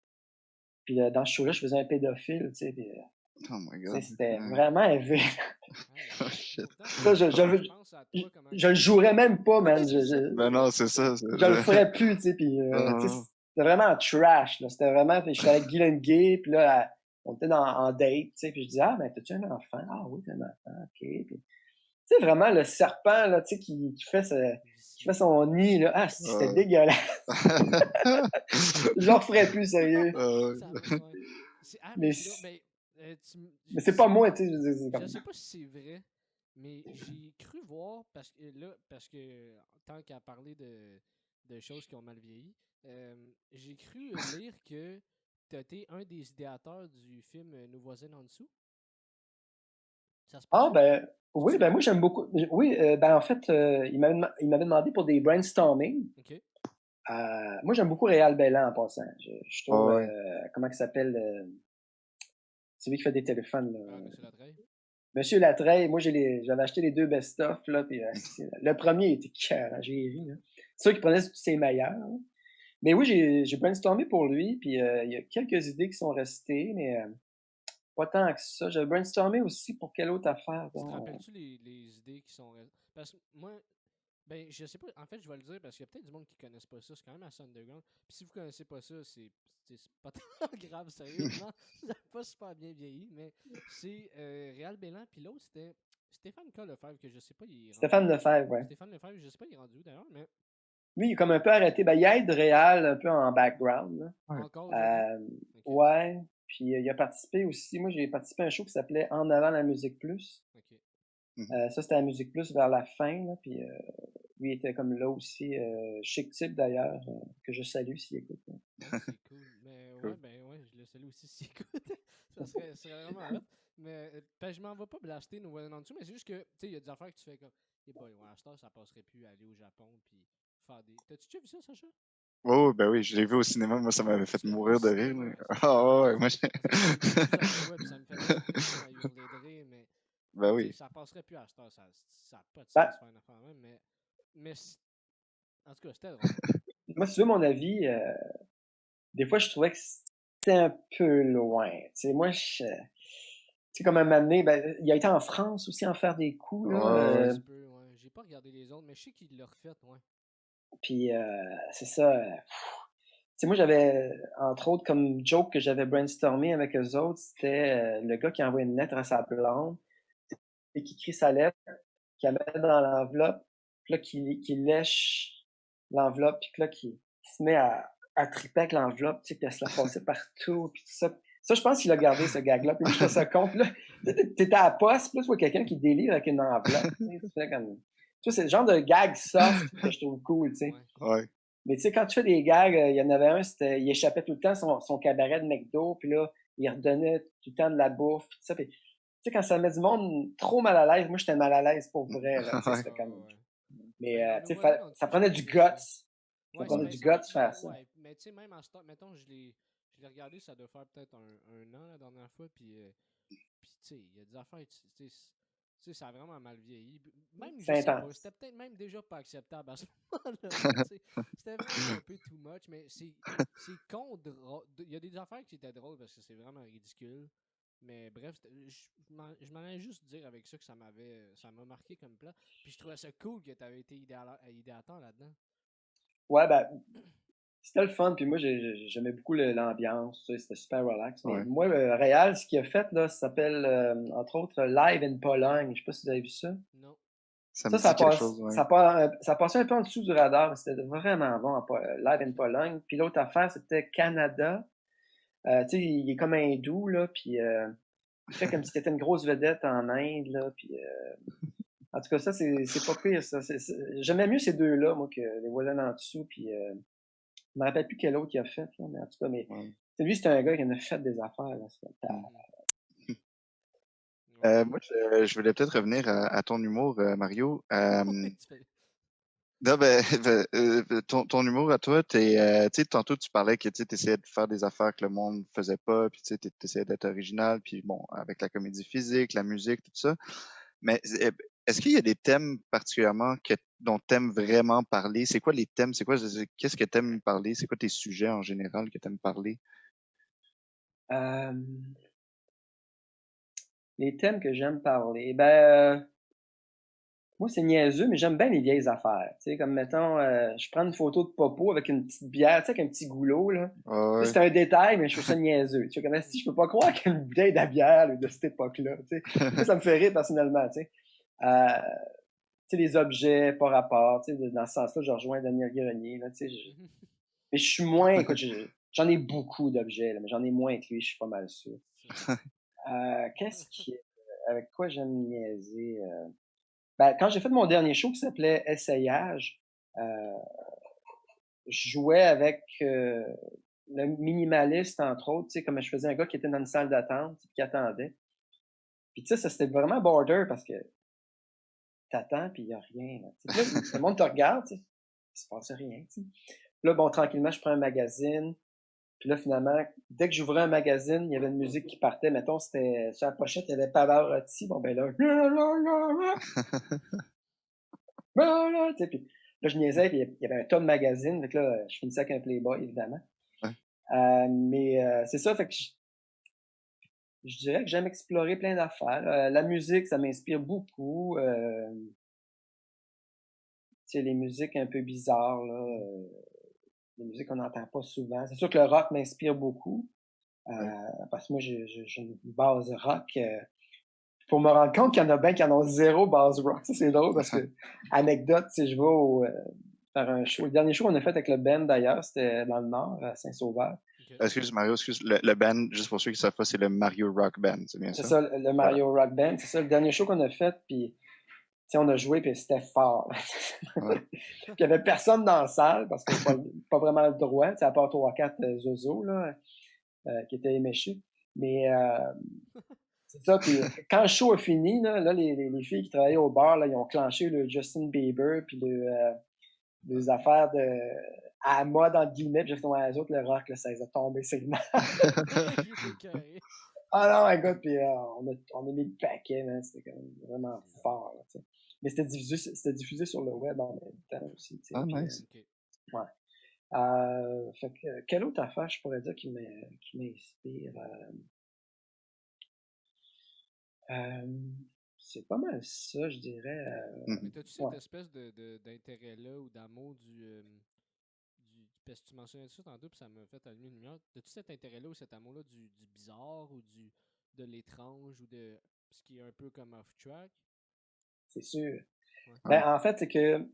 Puis dans ce show-là, je faisais un pédophile, tu sais, puis Oh my god. c'était vraiment élevé. Oh shit. Là, Je pense à toi, comment je le jouerais même pas, man. Ben non, c'est ça. Je le ferais plus, tu sais, puis tu sais, c'était vraiment trash, là. C'était vraiment, puis j'étais avec Guylaine Gay, puis là, on était en date, tu sais, puis je dis, ah, ben, t'as-tu un enfant? Ah oui, t'as un enfant, ok. Puis, tu sais, vraiment, le serpent, là, tu sais, qui fait son nid, là. Ah, c'était dégueulasse. Je le referais plus, sérieux. Ça va, ouais. Mais, puis là, mais c'est pas moi, tu sais, c'est je comme... sais pas si c'est vrai, mais j'ai cru voir, parce que tant qu'à parler de choses qui ont mal vieilli, j'ai cru lire que tu été un des idéateurs du film Nos voisins en dessous. Ça se Ah, peut-tu? ben, oui, ben, moi, j'aime beaucoup. Oui, ben, en fait, il m'avait demandé pour des brainstorming. Ok. Moi, j'aime beaucoup Réal Bellan en passant. Je trouve, Ouais. comment il s'appelle, celui qui fait des téléphones, là. Ah, Monsieur Latreille. Monsieur Latreille, moi, j'avais acheté les 2 best-of, là, puis le premier était cœur, j'ai ri, là. C'est sûr qu'il prenait ses meilleurs, là. Mais oui, j'ai brainstormé pour lui, puis il y a quelques idées qui sont restées, mais pas tant que ça. J'ai brainstormé aussi pour quelle autre affaire, Tu te donc. rappelles-tu les idées qui sont... Parce que moi, ben, je sais pas. En fait, je vais le dire parce qu'il y a peut-être du monde qui connaissent pas ça. C'est quand même assez underground. Puis si vous connaissez pas ça, c'est pas tant grave, sérieusement. Ça n'a pas super bien vieilli, mais c'est Réal Bélan. Puis l'autre, c'était Stéphane K. Lefebvre, que je sais pas, il est rendu. Stéphane Lefebvre, ouais. Stéphane Lefebvre, je sais pas, il est rendu où d'ailleurs, mais. Lui, il est comme un peu arrêté. Ben, il aide Réal un peu en background, là. Encore aujourd'hui. Ok. Ouais. Puis il a participé aussi. Moi, j'ai participé à un show qui s'appelait En avant la musique plus. Ok. Ça, c'était la musique plus vers la fin, là. Puis lui était comme là aussi. Chic type d'ailleurs, que je salue s'il écoute. Là. Ouais, c'est cool. Mais ouais, ben ouais, je le salue aussi s'il écoute. Ça serait vraiment hot. Mais je m'en vais pas blaster nos voisins en dessous, mais c'est juste que, tu sais, il y a des affaires que tu fais comme, et boy, ouais, à cette heure, ça passerait plus à aller au Japon puis faire des. T'as-tu déjà vu ça, Sacha? Oh, ben oui, je l'ai vu au cinéma. Moi, ça m'avait fait Tu l'as vu au mourir de rire. cinéma? Là. Ah ouais, moi, Ça fait plusieurs fois, puis ça me fait même rire à hurler de rire, mais Ben tu sais, oui. ça passerait plus à cette heure, ça n'a pas de sens Ben, de faire une affaire même, mais en tout cas, c'était drôle. moi, si tu veux mon avis, des fois, je trouvais que c'était un peu loin. Tu sais, moi, tu sais, comme un moment donné, ben, il a été en France aussi en faire des coups, là. Ouais. Ça se peut, ouais. J'ai pas regardé les autres, mais je sais qu'il l'a refait, ouais. Puis c'est ça. Tu sais, moi, j'avais, entre autres, comme joke que j'avais brainstormé avec eux autres, c'était le gars qui envoie une lettre à sa blonde et qui écrit sa lettre, qui la met dans l'enveloppe, puis là, qui lèche l'enveloppe, puis là, qui se met à triper avec l'enveloppe, tu sais, puis à se la passer partout, puis tout ça. Ça, je pense qu'il a gardé ce gag-là. Puis moi, je fais ça compte, là. T'étais à la poste, puis là, tu vois quelqu'un qui délire avec une enveloppe. Tu fais comme... Tu vois, c'est le genre de gag soft que je trouve cool, tu sais. Ouais. Mais tu sais, quand tu fais des gags, il y en avait un, c'était, il échappait tout le temps son cabaret de McDo, puis là, il redonnait tout le temps de la bouffe, puis tout ça. Puis, tu sais, quand ça met du monde trop mal à l'aise, moi, j'étais mal à l'aise pour vrai, là, tu sais, Ouais. c'était comme... Ouais. Mais, Ben, tu sais, nos voisins d'en ça dessous, prenait c'était du un peu guts. ça. Ça Ouais, prenait ben, du ça, guts faire ça. ouais. Mais tu sais, même en start, mettons, je l'ai regardé, ça doit faire peut-être un an la dernière fois, puis tu sais, il y a des affaires, tu sais, ça a vraiment mal vieilli. Même, je C'est sais pas, intense. c'était peut-être même déjà pas acceptable à ce moment-là, là, tu sais. C'était vraiment un peu too much, mais c'est con. Il y a des affaires qui étaient drôles parce que c'est vraiment ridicule. Mais bref, je m'en allais juste dire avec ça que ça m'a marqué comme plat. Puis je trouvais ça cool que tu avais été idéateur là-dedans. Ouais, ben, c'était le fun, puis moi, j'aimais beaucoup l'ambiance, tu sais, c'était super relax. Mais Ouais. moi, Réal, ce qu'il a fait, là, ça s'appelle, entre autres, Live in Pologne. Je sais pas si vous avez vu ça. Non. Ça me Ça, dit quelque chose, ouais. ça passait un peu en dessous du radar, mais c'était vraiment bon, Live in Pologne. Puis l'autre affaire, c'était Canada. Tu sais, il est comme hindou, là, puis il fait comme si c'était une grosse vedette en Inde, là, puis... en tout cas, ça, c'est pas pire, ça. J'aimais mieux ces deux-là, moi, que les voisins en dessous, puis... je me rappelle plus quel autre il a fait, là, mais en tout cas, mais Ouais. lui, c'était un gars qui en a fait des affaires, là. Ouais. Moi, je voulais peut-être revenir à ton humour, Mario. Tu fais- Non, ton humour à toi, tu sais, tantôt tu parlais que tu essayais de faire des affaires que le monde faisait pas, puis tu essayais d'être original, puis bon, avec la comédie physique, la musique, tout ça. Mais est-ce qu'il y a des thèmes particulièrement dont tu aimes vraiment parler? C'est quoi les thèmes? Qu'est-ce que tu aimes parler? C'est quoi tes sujets en général que tu aimes parler? Euh, les thèmes que j'aime parler, moi, c'est niaiseux, mais j'aime bien les vieilles affaires. Tu sais, comme mettons, je prends une photo de Popo avec une petite bière, tu sais, avec un petit goulot, là. Ah Ça, ouais. c'est un détail, mais je trouve ça niaiseux. Tu sais, comme si je peux pas croire qu'il y a une bouteille de bière là, de cette époque-là. Tu sais. Moi, ça me fait rire personnellement, tu sais. Euh, tu sais, les objets par rapport, tu sais, dans ce sens-là, je rejoins Daniel Grenier, là, tu sais. Mais je suis moins, écoute, j'en ai beaucoup d'objets, là, mais j'en ai moins que lui, je suis pas mal sûr. Qu'est-ce qui, avec quoi j'aime niaiser? Quand j'ai fait mon dernier show qui s'appelait Essayage, euh, je jouais avec le minimaliste, entre autres, tu sais, comme je faisais un gars qui était dans une salle d'attente, qui attendait. Puis tu sais, ça c'était vraiment border parce que t'attends puis il y a rien. Là, puis là, le monde te regarde, tu sais, il se passe rien. Tu sais. Puis là, bon, tranquillement, je prends un magazine. Puis là, finalement, dès que j'ouvrais un magazine, il y avait une musique qui partait. Mettons, c'était sur la pochette, il y avait Pavarotti. Bon, ben là, tu sais, puis là, je niaisais, puis il y avait un tas de magazines. Fait que là, je finissais avec un Playboy, évidemment. Ouais. Mais c'est ça, fait que je dirais que j'aime explorer plein d'affaires. La musique, ça m'inspire beaucoup. Tu sais, les musiques un peu bizarres, là, les musiques qu'on n'entend pas souvent. C'est sûr que le rock m'inspire beaucoup. Ouais. Parce que moi, j'ai une base rock. Pour me rendre compte qu'il y en a bien qui en ont zéro base rock. Ça, c'est drôle parce que, anecdote, tu sais, je vais faire un show. Le dernier show qu'on a fait avec le band, d'ailleurs, c'était dans le Nord, à Saint-Sauveur. Ok. Excuse Mario, excuse. Le band, juste pour ceux qui savent pas, c'est le Mario Rock Band, c'est bien C'est ça? ça, le Mario Rock Band. C'est ça, le dernier show qu'on a fait, puis, tu sais, on a joué, puis c'était fort. Ouais. Puis il y avait personne dans la salle parce qu'on n'a pas vraiment le droit, tu sais, à part 3-4 zozos, là, qui étaient éméchés. Mais, c'est ça, puis quand le show a fini, là les filles qui travaillaient au bar, là, ils ont clenché le Justin Bieber, puis les affaires à la mode, entre guillemets, puis j'ai fait, ouais, les autres, le rock, là, ça les a tombés, c'est le Il était carré. Ah non, écoute, puis on a mis le paquet, man, c'était quand même vraiment fort, là, tu sais. Mais c'était diffusé sur le web en même temps aussi, tu sais, Ah, puis, nice. Ok. ouais. Fait que, quelle autre affaire je pourrais dire qui m'inspire? C'est pas mal ça, je dirais. Mais Mhm. t'as-tu cette Ouais. espèce d'intérêt-là ou d'amour parce que tu mentionnais ça tantôt, puis ça m'a fait allumer une lumière. T'as-tu cet intérêt-là ou cet amour-là du bizarre ou de l'étrange ou de ce qui est un peu comme off-track? C'est sûr. Ouais. Ouais. En fait, c'est que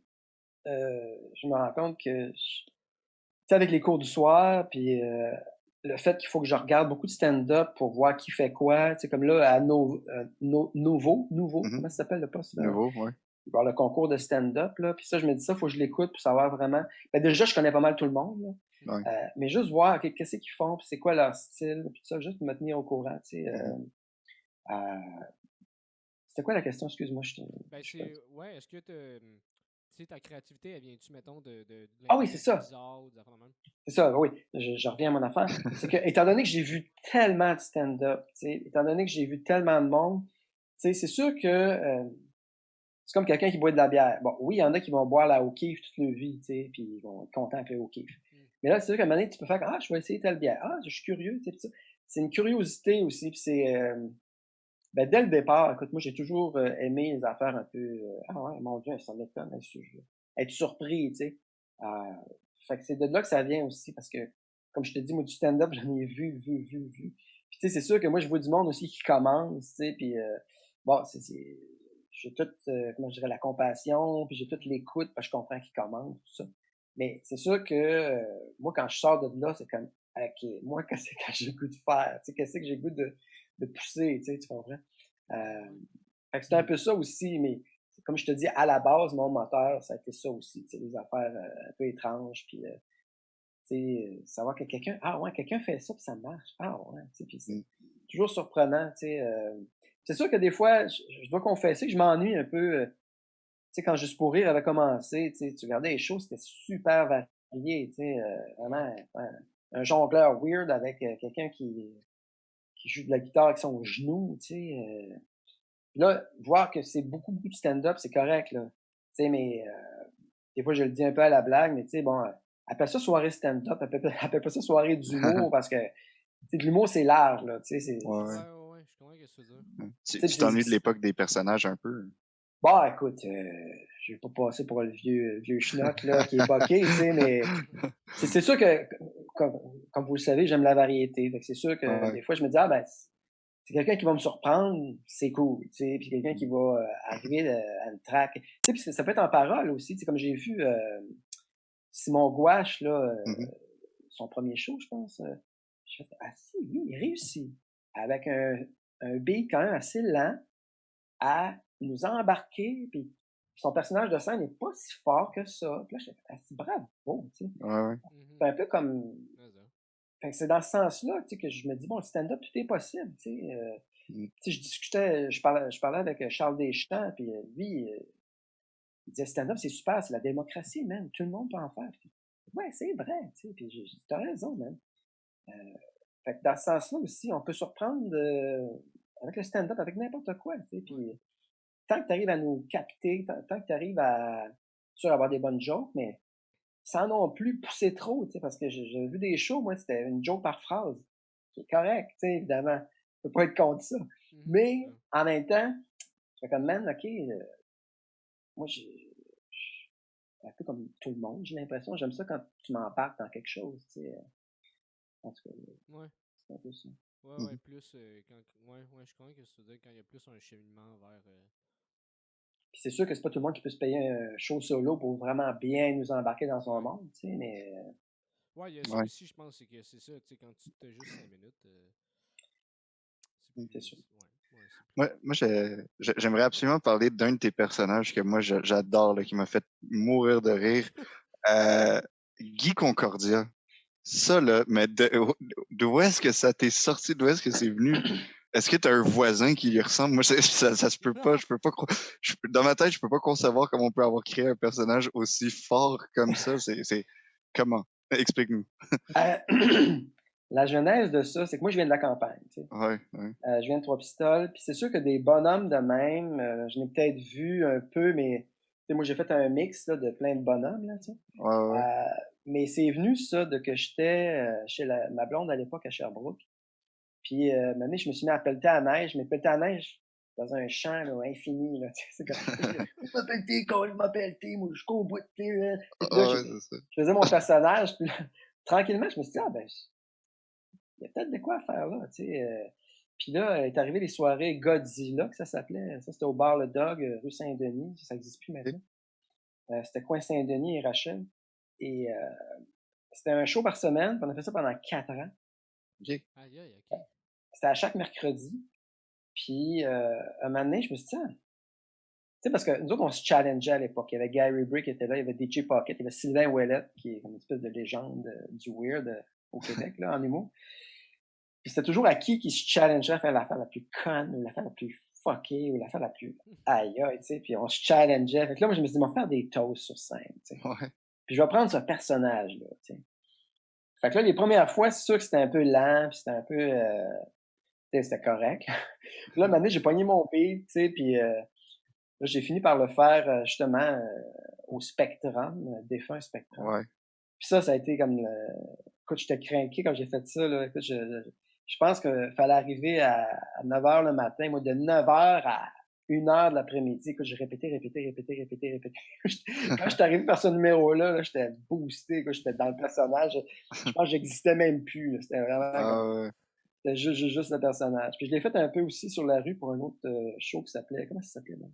je me rends compte que, tu sais, avec les cours du soir, puis le fait qu'il faut que je regarde beaucoup de stand-up pour voir qui fait quoi, tu sais, comme là, à Nouveau, Mhm. comment ça s'appelle le poste? Là? Nouveau, ouais. Il va y avoir le concours de stand-up, là, puis ça, je me dis ça, il faut que je l'écoute pour savoir vraiment. Déjà, je connais pas mal tout le monde, là. Ouais. Mais juste voir, OK, qu'est-ce qu'ils font, puis c'est quoi leur style, puis ça, juste me tenir au courant, tu sais. Mhm. Euh, C'était quoi la question? Excuse-moi, Ben, je c'est. Ouais, est-ce que tu sais, ta créativité, elle vient-tu, mettons, de Ah oui, c'est l'impro ça. bizarre ou des affaires de même? C'est ça, oui. Je reviens à mon affaire. C'est que, étant donné que j'ai vu tellement de stand-up, tu sais, étant donné que j'ai vu tellement de monde, tu sais, c'est sûr que c'est comme quelqu'un qui boit de la bière. Bon, oui, il y en a qui vont boire la O'Keeffe toute leur vie, tu sais, puis ils vont être contents avec le O'Keeffe. Mm. Mais là, c'est sûr qu'à un moment donné, tu peux faire ah, je vais essayer telle bière. Ah, je suis curieux, tu sais, pis ça. C'est une curiosité aussi, puis c'est ben, dès le départ, écoute, moi, j'ai toujours aimé les affaires un peu ah ouais, mon Dieu, ça m'étonne, être surpris, tu sais. Euh, fait que c'est de là que ça vient aussi, parce que, comme je te dis, moi, du stand-up, j'en ai vu. Puis, tu sais, c'est sûr que moi, je vois du monde aussi qui commence, tu sais, puis bon, j'ai toute, comment je dirais, la compassion, puis j'ai toute l'écoute, parce que je comprends qu'ils commencent, tout ça. Mais c'est sûr que, moi, quand je sors de là, c'est comme, OK, moi, qu'est-ce que j'ai le goût de faire? Tu sais, qu'est-ce que j'ai le goût de pousser, tu sais, tu comprends? Fait que c'est un peu ça aussi, mais comme je te dis, à la base, mon moteur, ça a été ça aussi, tu sais, des affaires un peu étranges, puis tu sais, savoir que quelqu'un fait ça, puis ça marche. Ah ouais, tu sais, puis c'est toujours surprenant, tu sais. C'est sûr que des fois, je dois confesser que je m'ennuie un peu, tu sais, quand Juste pour rire avait commencé, tu sais, tu regardais les shows, c'était super varié, tu sais, vraiment, un jongleur weird avec quelqu'un qui joue de la guitare avec son genou, tu sais. Là, voir que c'est beaucoup de stand-up, c'est correct, là. Tu sais, mais des fois, je le dis un peu à la blague, mais tu sais, bon, appelle ça soirée stand-up, appelle pas ça soirée d'humour, parce que, tu sais, de l'humour, c'est large, là, tu sais, Ouais. Ouais, je comprends ce que tu veux dire. Tu t'ennuies de l'époque des personnages un peu? bon, écoute, je vais pas passer pour le vieux schnock, là, qui est poqué, tu sais, mais c'est sûr que, comme vous le savez, j'aime la variété. Fait que c'est sûr que Ouais. des fois, je me dis, ah ben, c'est quelqu'un qui va me surprendre, c'est cool, tu sais, puis quelqu'un qui va arriver à une track. Tu sais, puis ça peut être en parole aussi, tu sais, comme j'ai vu Simon Gouache, là, Mhm. son premier show, je pense, j'ai fait, ah si, oui, il réussit, avec un beat quand même assez lent, à nous embarquer, puis son personnage de scène n'est pas si fort que ça. Puis là, j'ai fait, ah si, bravo, tu sais. Ouais. C'est un peu comme Ouais, ça. fait que c'est dans ce sens-là, tu sais, que je me dis, bon, le stand-up, tout est possible, tu sais. Mm. Tu sais, je parlais avec Charles Deschamps, puis lui, il disait, stand-up, c'est super, c'est la démocratie, man. Tout le monde peut en faire. Puis, ouais, c'est vrai, tu sais. Puis j'ai dit, t'as raison, man. Fait que dans ce sens-là aussi, on peut surprendre avec le stand-up, avec n'importe quoi, tu sais. Puis tant que tu arrives à nous capter, tant que tu arrives à, sûr, avoir des bonnes jokes, mais sans non plus pousser trop, tu sais, parce que j'ai vu des shows, moi, c'était une joke par phrase, qui est correct, tu sais, évidemment. Je peux pas être contre ça. Mais, Ouais. en même temps, je fais comme, man, OK, moi, un peu comme tout le monde, j'ai l'impression. J'aime ça quand tu m'embarques dans quelque chose, tu sais. En tout cas, Ouais. c'est un peu ça. Ouais, Mhm. plus ouais, je comprends ce que tu veux dire quand il y a plus un cheminement vers. Puis c'est sûr que c'est pas tout le monde qui peut se payer un show solo pour vraiment bien nous embarquer dans son Ouais. monde, tu sais, mais Ouais, il y a ça Ouais. aussi, je pense, c'est que c'est ça, tu sais, quand tu as juste 5 minutes, c'est c'est plus. sûr. Ouais, c'est plus. Moi, j'aimerais absolument parler d'un de tes personnages que moi, j'adore, là, qui m'a fait mourir de rire. Guy Concordia. Ça, là, mais d'où est-ce que ça t'est sorti? D'où est-ce que c'est venu? Est-ce que t'as un voisin qui lui ressemble? Moi, ça se peut pas. Je peux pas dans ma tête, je peux pas concevoir comment on peut avoir créé un personnage aussi fort comme ça. C'est comment? Explique-nous. La genèse de ça, c'est que moi, je viens de la campagne, tu sais. Ouais. Je viens de Trois-Pistoles, puis c'est sûr que des bonhommes de même, je l'ai peut-être vu un peu, mais tu sais, moi, j'ai fait un mix là, de plein de bonhommes, là, tu sais. Ouais. Mais c'est venu, ça, de que j'étais chez ma blonde à l'époque à Sherbrooke. Puis, un moment donné, je me suis mis à pelleter à la neige, mais pelleter à la neige dans un champ là, infini, là, tu sais. C'est comme, je m'appelle T, je m'appelle T, moi, je cours au bout de T, là. Et puis là, Ouais, c'est ça. je faisais mon personnage, puis là, tranquillement, je me suis dit, ah ben, il y a peut-être de quoi faire là, tu sais. Puis là, est arrivé les soirées Godzilla, que ça s'appelait. Ça, c'était au bar Le Dog, rue Saint-Denis. Ça n'existe plus maintenant. C'était coin Saint-Denis et Rachel. Et c'était un show par semaine. Puis on a fait ça pendant 4 ans. Ok. Aïe, ok. C'était à chaque mercredi. Puis un moment donné, je me suis dit, tu sais, parce que nous autres, on se challengeait à l'époque. Il y avait Gary Brick qui était là, il y avait DJ Pocket, il y avait Sylvain Ouellet, qui est une espèce de légende du weird au Québec, là, en humour. Puis c'était toujours à qui se challengeait à faire l'affaire la plus conne ou l'affaire la plus fuckée ou l'affaire la plus aïe, tu sais. Puis on se challengeait. Fait que là, moi, je me suis dit, on va faire des toasts sur scène, tu sais. Ouais. Puis je vais prendre ce personnage-là, tu sais. Fait que là, les premières fois, c'est sûr que c'était un peu lent, puis c'était un peu... c'était correct. Puis là, un moment donné, j'ai pogné mon beat, tu sais, puis là, j'ai fini par le faire, justement, au Spectrum, défunt Spectrum. Ouais. Puis ça a été comme... Écoute, j'étais craqué quand j'ai fait ça, là. Écoute, je pense qu'il fallait arriver à 9h le matin. Moi, de 9h à 1h de l'après-midi, écoute, j'ai répété. Quand j'étais arrivé par ce numéro-là, j'étais boosté, écoute, j'étais dans le personnage. Je pense que j'existais même plus, là. C'était vraiment Ouais. c'était juste le personnage. Puis je l'ai fait un peu aussi sur la rue pour un autre show qui s'appelait... Comment ça s'appelait, là?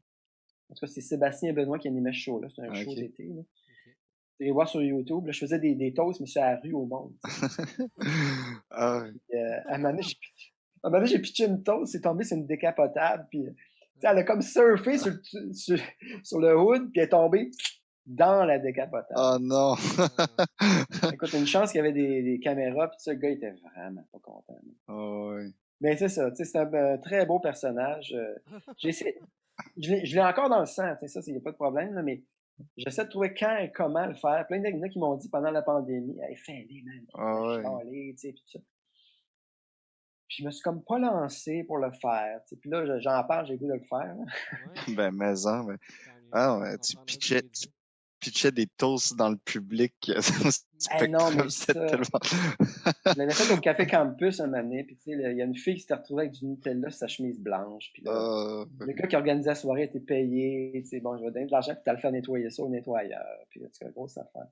En tout cas, c'est Sébastien Benoît qui animait ce show-là. C'était un show d'été, là. Vous allez voir sur YouTube. Là, je faisais des toasts, mais sur la rue au monde. Ah ouais. Puis, à un moment donné, j'ai pitché une toast, c'est tombé sur une décapotable, puis elle a comme surfé sur le hood, puis elle est tombée dans la décapotable. Oh non! Écoute, une chance qu'il y avait des caméras, puis ce gars était vraiment pas content. Oh, ouais. Mais c'est ça, c'est un très beau personnage. J'ai essayé, je l'ai encore dans le sang, ça, il n'y a pas de problème, là, mais j'essaie de trouver quand et comment le faire. Plein de gars qui m'ont dit pendant la pandémie, hey, fais-les, man. Ouais. Puis tout ça. Puis je me suis comme pas lancé pour le faire. Puis là, j'en parle, j'ai le goût de le faire. Ouais. Ben, mais mais... Ah ouais, tu pitchais des toasts dans le public. Non, mais ça, tellement... je l'avais fait au Café Campus un moment donné, puis tu sais, il y a une fille qui s'était retrouvée avec du Nutella sur sa chemise blanche, puis là, le gars qui organisait la soirée était payé, tu sais, bon, je vais donner de l'argent, puis t'as le faire nettoyer ça au nettoyeur, puis là, c'est une grosse affaire.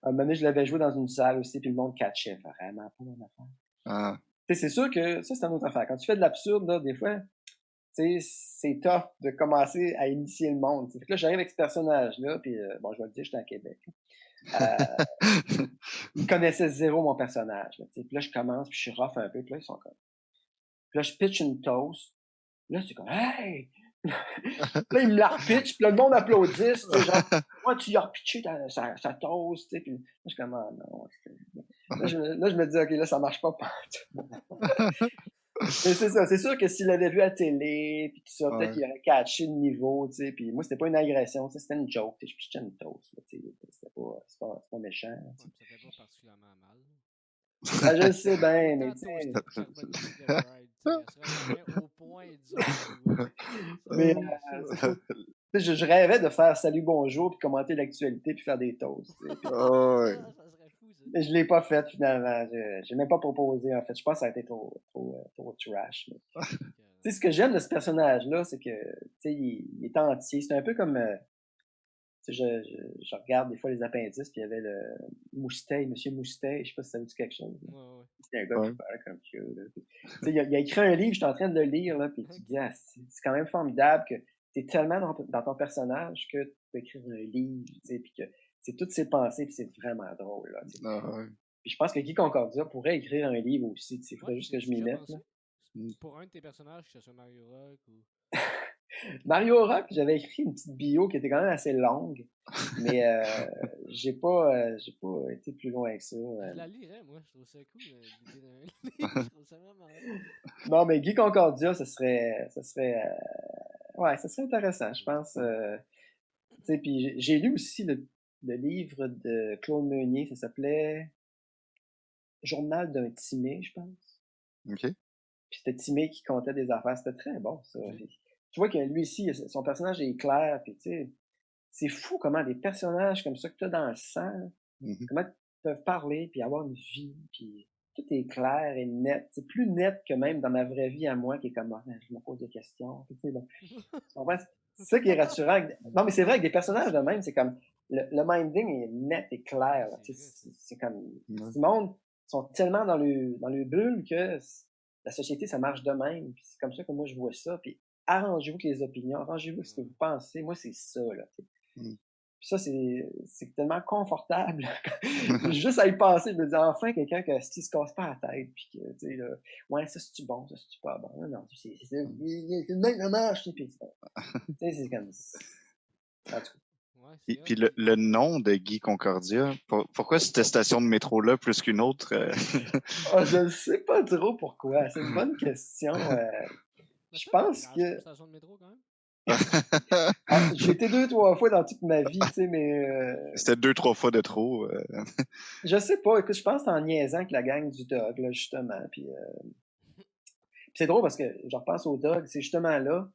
Un moment donné, je l'avais joué dans une salle aussi, puis le monde catchait vraiment pas mon affaire. Ah. Tu sais, c'est sûr que ça, c'est une autre affaire. Quand tu fais de l'absurde, là, des fois, tu sais, c'est tough de commencer à initier le monde. Fait que là, j'arrive avec ce personnage-là, puis bon, je vais le dire, j'étais à Québec. Ils connaissaient zéro mon personnage. Là, puis là, je commence, puis je suis rough un peu, puis là, ils sont comme... Puis là, je pitch une toast. Là, c'est comme « Hey! » Là, ils me la repitchent, puis là, le monde applaudit. Genre, moi, tu y as repitché sa toast, tu sais. Puis là, je suis comme « Ah non. » Là, je me dis « Ok, là, ça marche pas. » Mais c'est ça, c'est sûr que s'il l'avait vu à télé, puis tout ça, peut-être qu'il aurait catché le niveau, tu sais, puis moi, c'était pas une agression, c'était une joke, je pitchais une toast, tu sais, c'est pas méchant. Ouais, ça fait pas particulièrement mal. Ben, je le sais bien, mais au point, disons. Mais je rêvais de faire salut bonjour puis commenter l'actualité puis faire des toasts. Ouais. Ça serait fou, ça. Mais je l'ai pas fait finalement. J'ai même pas proposé en fait. Je pense que ça a été trop trash. Tu sais, ce que j'aime de ce personnage-là, c'est que tu sais, il est entier. C'est un peu comme je regarde des fois les appendices, puis il y avait le Moustache, Monsieur Moustache, je sais pas si ça vous dit quelque chose. Ouais. C'est un gars qui parle comme ça. Il a écrit un livre, je suis en train de le lire, là, puis tu te dis, c'est quand même formidable que tu es tellement dans ton personnage que tu peux écrire un livre, puis que c'est toutes ses pensées, puis c'est vraiment drôle. Là, puis je pense que Guy Concordia pourrait écrire un livre aussi, il faudrait juste que je m'y mette. Là. Pour un de tes personnages, que ce soit Mario Rock ou... Mario Rock, j'avais écrit une petite bio qui était quand même assez longue, mais j'ai pas été plus loin que ça. Je la lirais, moi, je trouve ça cool, l'idée d'un livre, je trouve ça vraiment... Non, mais Guy Concordia, ça serait intéressant, je pense. Tu sais, puis j'ai lu aussi le livre de Claude Meunier, ça s'appelait Journal d'un timé, je pense. OK. Puis c'était Timé qui comptait des affaires, c'était très bon, ça. Tu vois que lui ici, son personnage est clair, puis tu sais, c'est fou comment des personnages comme ça que tu as dans le sang, comment ils peuvent parler, puis avoir une vie, puis tout est clair et net. C'est plus net que même dans ma vraie vie à moi, qui est comme, je me pose des questions. Tu sais, bon. C'est ça qui est rassurant. Non, mais c'est vrai que des personnages de même, c'est comme, le minding est net et clair. C'est comme, tout le monde sont tellement dans le bulle que la société, ça marche de même. Puis c'est comme ça que moi, je vois ça. Puis arrangez-vous avec les opinions, arrangez-vous avec ce que vous pensez. Moi, c'est ça, là. Puis ça, c'est tellement confortable. Juste à y penser, je me dis, enfin, quelqu'un qui se casse pas la tête, puis que, tu sais, là, ouais, ça, c'est-tu bon, ça, c'est-tu pas bon? Non, c'est le même, ça marche, puis tu sais, c'est comme... En tout cas. Ouais, puis le nom de Guy Concordia, pourquoi cette station de métro-là plus qu'une autre? Je ne sais pas trop pourquoi. C'est une bonne question. Je pense Une que... station de métro, quand même. Ah, j'ai été 2-3 fois dans toute ma vie, tu sais, mais C'était 2-3 fois de trop. je sais pas. Écoute, je pense que c'est en niaisant avec la gang du Dog, là, justement. Puis c'est drôle parce que je repense au Dog, c'est justement là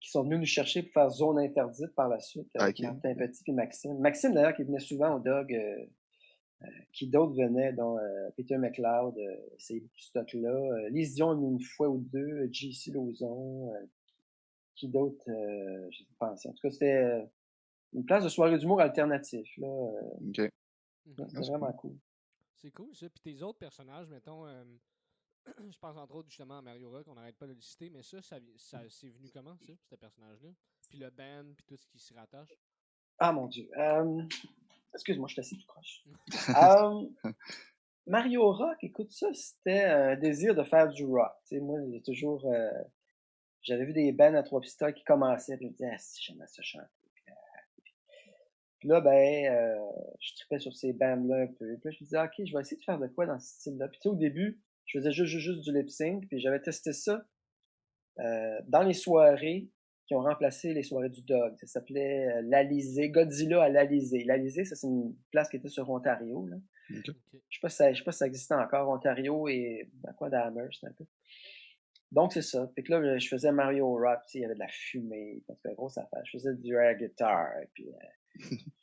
qu'ils sont venus nous chercher pour faire zone interdite par la suite avec Ok. Martin Petit et Maxime. Maxime, d'ailleurs, qui venait souvent au Dog, qui d'autres venaient, dont Peter McLeod, c'est stock-là. Lise Dion une fois ou deux, JC Lauzon, qui d'autres, je sais pas. En tout cas, c'était une place de soirée d'humour alternatif, là. Ok. Ouais, Mhm. c'était vraiment cool. C'est cool, ça. Puis tes autres personnages, mettons, je pense entre autres justement à Mario Rock, on n'arrête pas de le citer, mais ça c'est venu comment, ça, ce personnage-là? Puis le band, puis tout ce qui s'y rattache? Ah mon Dieu. Excuse-moi, je suis assis tout croche. Euh, Mario Rock, écoute, ça, c'était un désir de faire du rock. Tu sais, moi, j'ai toujours. J'avais vu des bands à trois pistoles qui commençaient, puis je me disais, ah, si j'aimais ça chanter. Puis là, ben, je tripais sur ces bands-là un peu. Puis là, je me disais, ok, je vais essayer de faire de quoi dans ce style-là. Puis tu sais, au début, je faisais juste du lip sync, puis j'avais testé ça dans les soirées qui ont remplacé les soirées du Dog. Ça s'appelait l'Alizé, Godzilla à l'Alizé. L'Alizé, ça, c'est une place qui était sur Ontario, là. Ok. Ok. Je sais pas si ça existait encore, Ontario et dans quoi d'Amherst, un peu. Donc, c'est ça. Puis que là, je faisais Mario Rock, il y avait de la fumée, parce que grosse affaire. Je faisais du air guitar, puis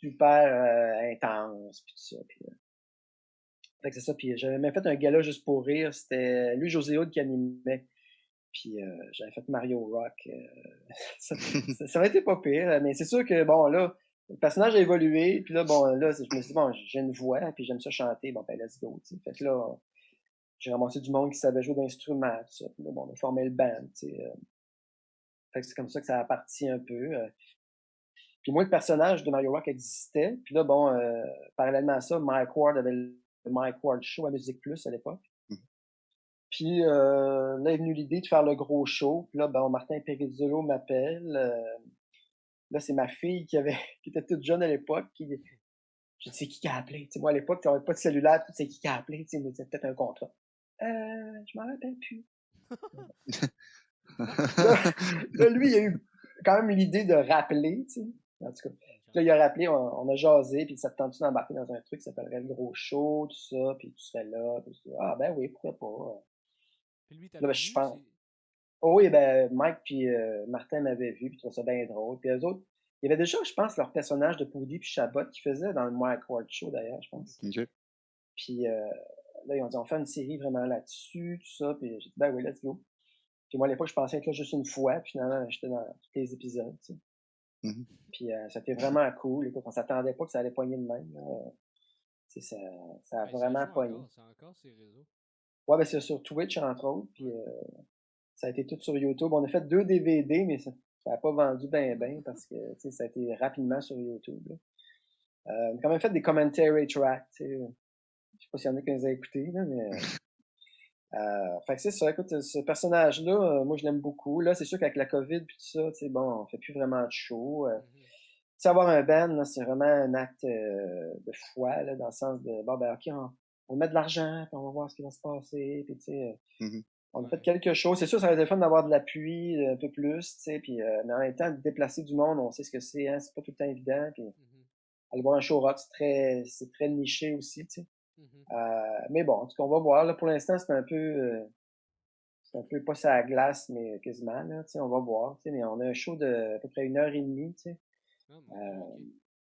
super intense, puis tout ça. Puis, fait que c'est ça. Puis j'avais même fait un gala juste pour rire. C'était Louis-José Hood qui animait. Puis j'avais fait Mario Rock. Ça avait été pas pire, mais c'est sûr que, bon, là, le personnage a évolué. Puis là, bon, là, je me suis dit, bon, j'ai une voix, puis j'aime ça chanter. Bon, ben, let's go, tu sais. Fait que là, j'ai ramassé du monde qui savait jouer d'instruments, tout ça. Puis là, bon, on a formé le band, tu sais. Fait que c'est comme ça que ça a parti un peu. Puis moi, le personnage de Mario Rock existait. Puis là, bon, parallèlement à ça, Mike Ward avait le Mike Ward Show à Musique Plus à l'époque. Puis là est venue l'idée de faire le gros show. Puis là, ben, Martin Perizzolo m'appelle. Là, c'est ma fille qui était toute jeune à l'époque. Je dis, c'est qui a appelé? T'sais, moi, à l'époque, t'avais pas de cellulaire, c'est qui a appelé? Il me disait peut-être un contrat. Je m'en rappelle plus. Là, lui, il a eu quand même l'idée de rappeler, tu sais. En tout cas. Puis là, il a rappelé, on a jasé, puis ça te tente d'embarquer dans un truc qui s'appellerait le gros show, tout ça, puis tu serais là, tout ça. Ah ben oui, pourquoi pas. Puis lui, Là, t'avais ben, je vu, pense. Oh oui, ben Mike puis Martin m'avaient vu, puis ils trouvaient ça bien drôle. Puis eux autres, il y avait déjà, je pense, leur personnage de Poudy puis Chabot qui faisait dans le Mike Ward Show, d'ailleurs, je pense. Ok. Puis là, ils ont dit, on fait une série vraiment là-dessus, tout ça, puis j'ai dit, ben oui, let's go. Puis moi, à l'époque, je pensais être là juste une fois, puis finalement, j'étais dans tous les épisodes, tu sais. Mhm. Puis c'était vraiment cool. Écoute, on s'attendait pas que ça allait pogner de même. Tu sais, ça a Ben, vraiment pogné. c'est encore ces réseaux. Ouais, ben c'est sur Twitch, entre autres, puis ça a été tout sur YouTube. On a fait 2 DVD, mais ça a pas vendu ben parce que tu sais, ça a été rapidement sur YouTube. Là. On a quand même fait des commentary tracks. Tu sais. Je sais pas s'il y en a qui les a écoutés, là, mais fait que c'est ça. Écoute, ce personnage-là, moi je l'aime beaucoup. Là, c'est sûr qu'avec la COVID puis tout ça, tu sais, bon, on fait plus vraiment de show. Mhm. Tu sais, avoir un band, là, c'est vraiment un acte de foi, là, dans le sens de bon ben ok, on met de l'argent, puis on va voir ce qui va se passer, puis tu sais. Mhm. On a Ouais. fait quelque chose. C'est sûr, ça aurait été fun d'avoir de l'appui un peu plus, tu sais, puis mais en même temps, de déplacer du monde, on sait ce que c'est, hein, c'est pas tout le temps évident. Puis Mhm. aller voir un show rock, c'est très niché aussi, tu sais. Mhm. Mais bon, en tout cas, on va voir. Là, pour l'instant, c'est un peu pas ça glace, mais quasiment, là, tu sais, on va voir, tu sais, mais on a un show de à peu près 1 heure et demie, tu sais, Ah, mon Dieu, ok.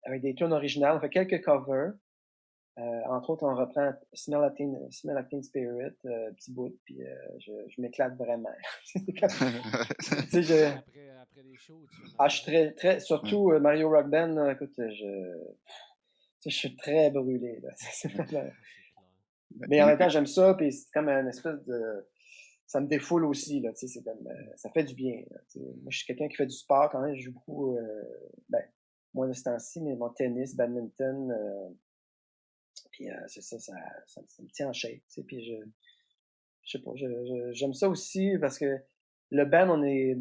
avec des tunes originales. On fait quelques covers. Entre autres, on reprend Smell a Teen Spirit, petit bout, puis je m'éclate vraiment. Tu sais, Après les shows, tu fais je suis Mario Rock. surtout Mario Rock Band, là, écoute, tu sais, je suis très brûlé, là. C'est vraiment- C'est clair. Mais en même temps, j'aime ça, puis c'est comme une espèce de, ça me défoule aussi, là, tu sais, c'est comme, ça fait du bien, là, tu sais. Moi, je suis quelqu'un qui fait du sport quand même, je joue beaucoup, ben, moins de ce temps-ci, mais mon tennis, badminton, puis c'est ça, ça me tient en shape, tu sais, puis je sais pas, j'aime ça aussi parce que le band, on est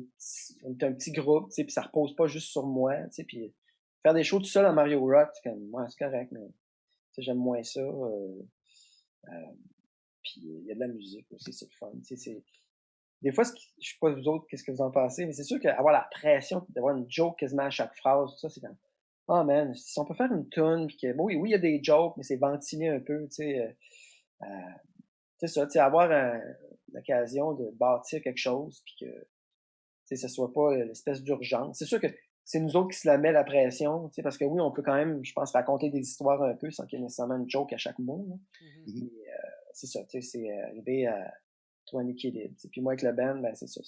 un petit groupe, tu sais, puis ça repose pas juste sur moi, tu sais, puis faire des shows tout seul à Mario Rock, c'est comme, ouais, c'est correct, mais tu sais, j'aime moins ça. Puis il y a de la musique aussi, c'est le fun, tu sais, des fois, je sais pas vous autres, qu'est-ce que vous en pensez, mais c'est sûr qu'avoir la pression d'avoir une joke quasiment à chaque phrase, tout ça, c'est comme, oh man, si on peut faire une tune, puis que, bon, oui, il y a des jokes, mais c'est ventilé un peu, tu sais, c'est ça, tu sais, avoir l'occasion de bâtir quelque chose, puis que, tu sais, ce soit pas l'espèce d'urgence. C'est sûr que c'est nous autres qui se la met la pression, tu sais, parce que oui, on peut quand même, je pense, raconter des histoires un peu sans qu'il y ait nécessairement une joke à chaque mot, là. Mhm. Mais, c'est ça, tu sais, c'est arriver à trouver un équilibre. T'sais. Puis moi, avec le band, ben, c'est ça.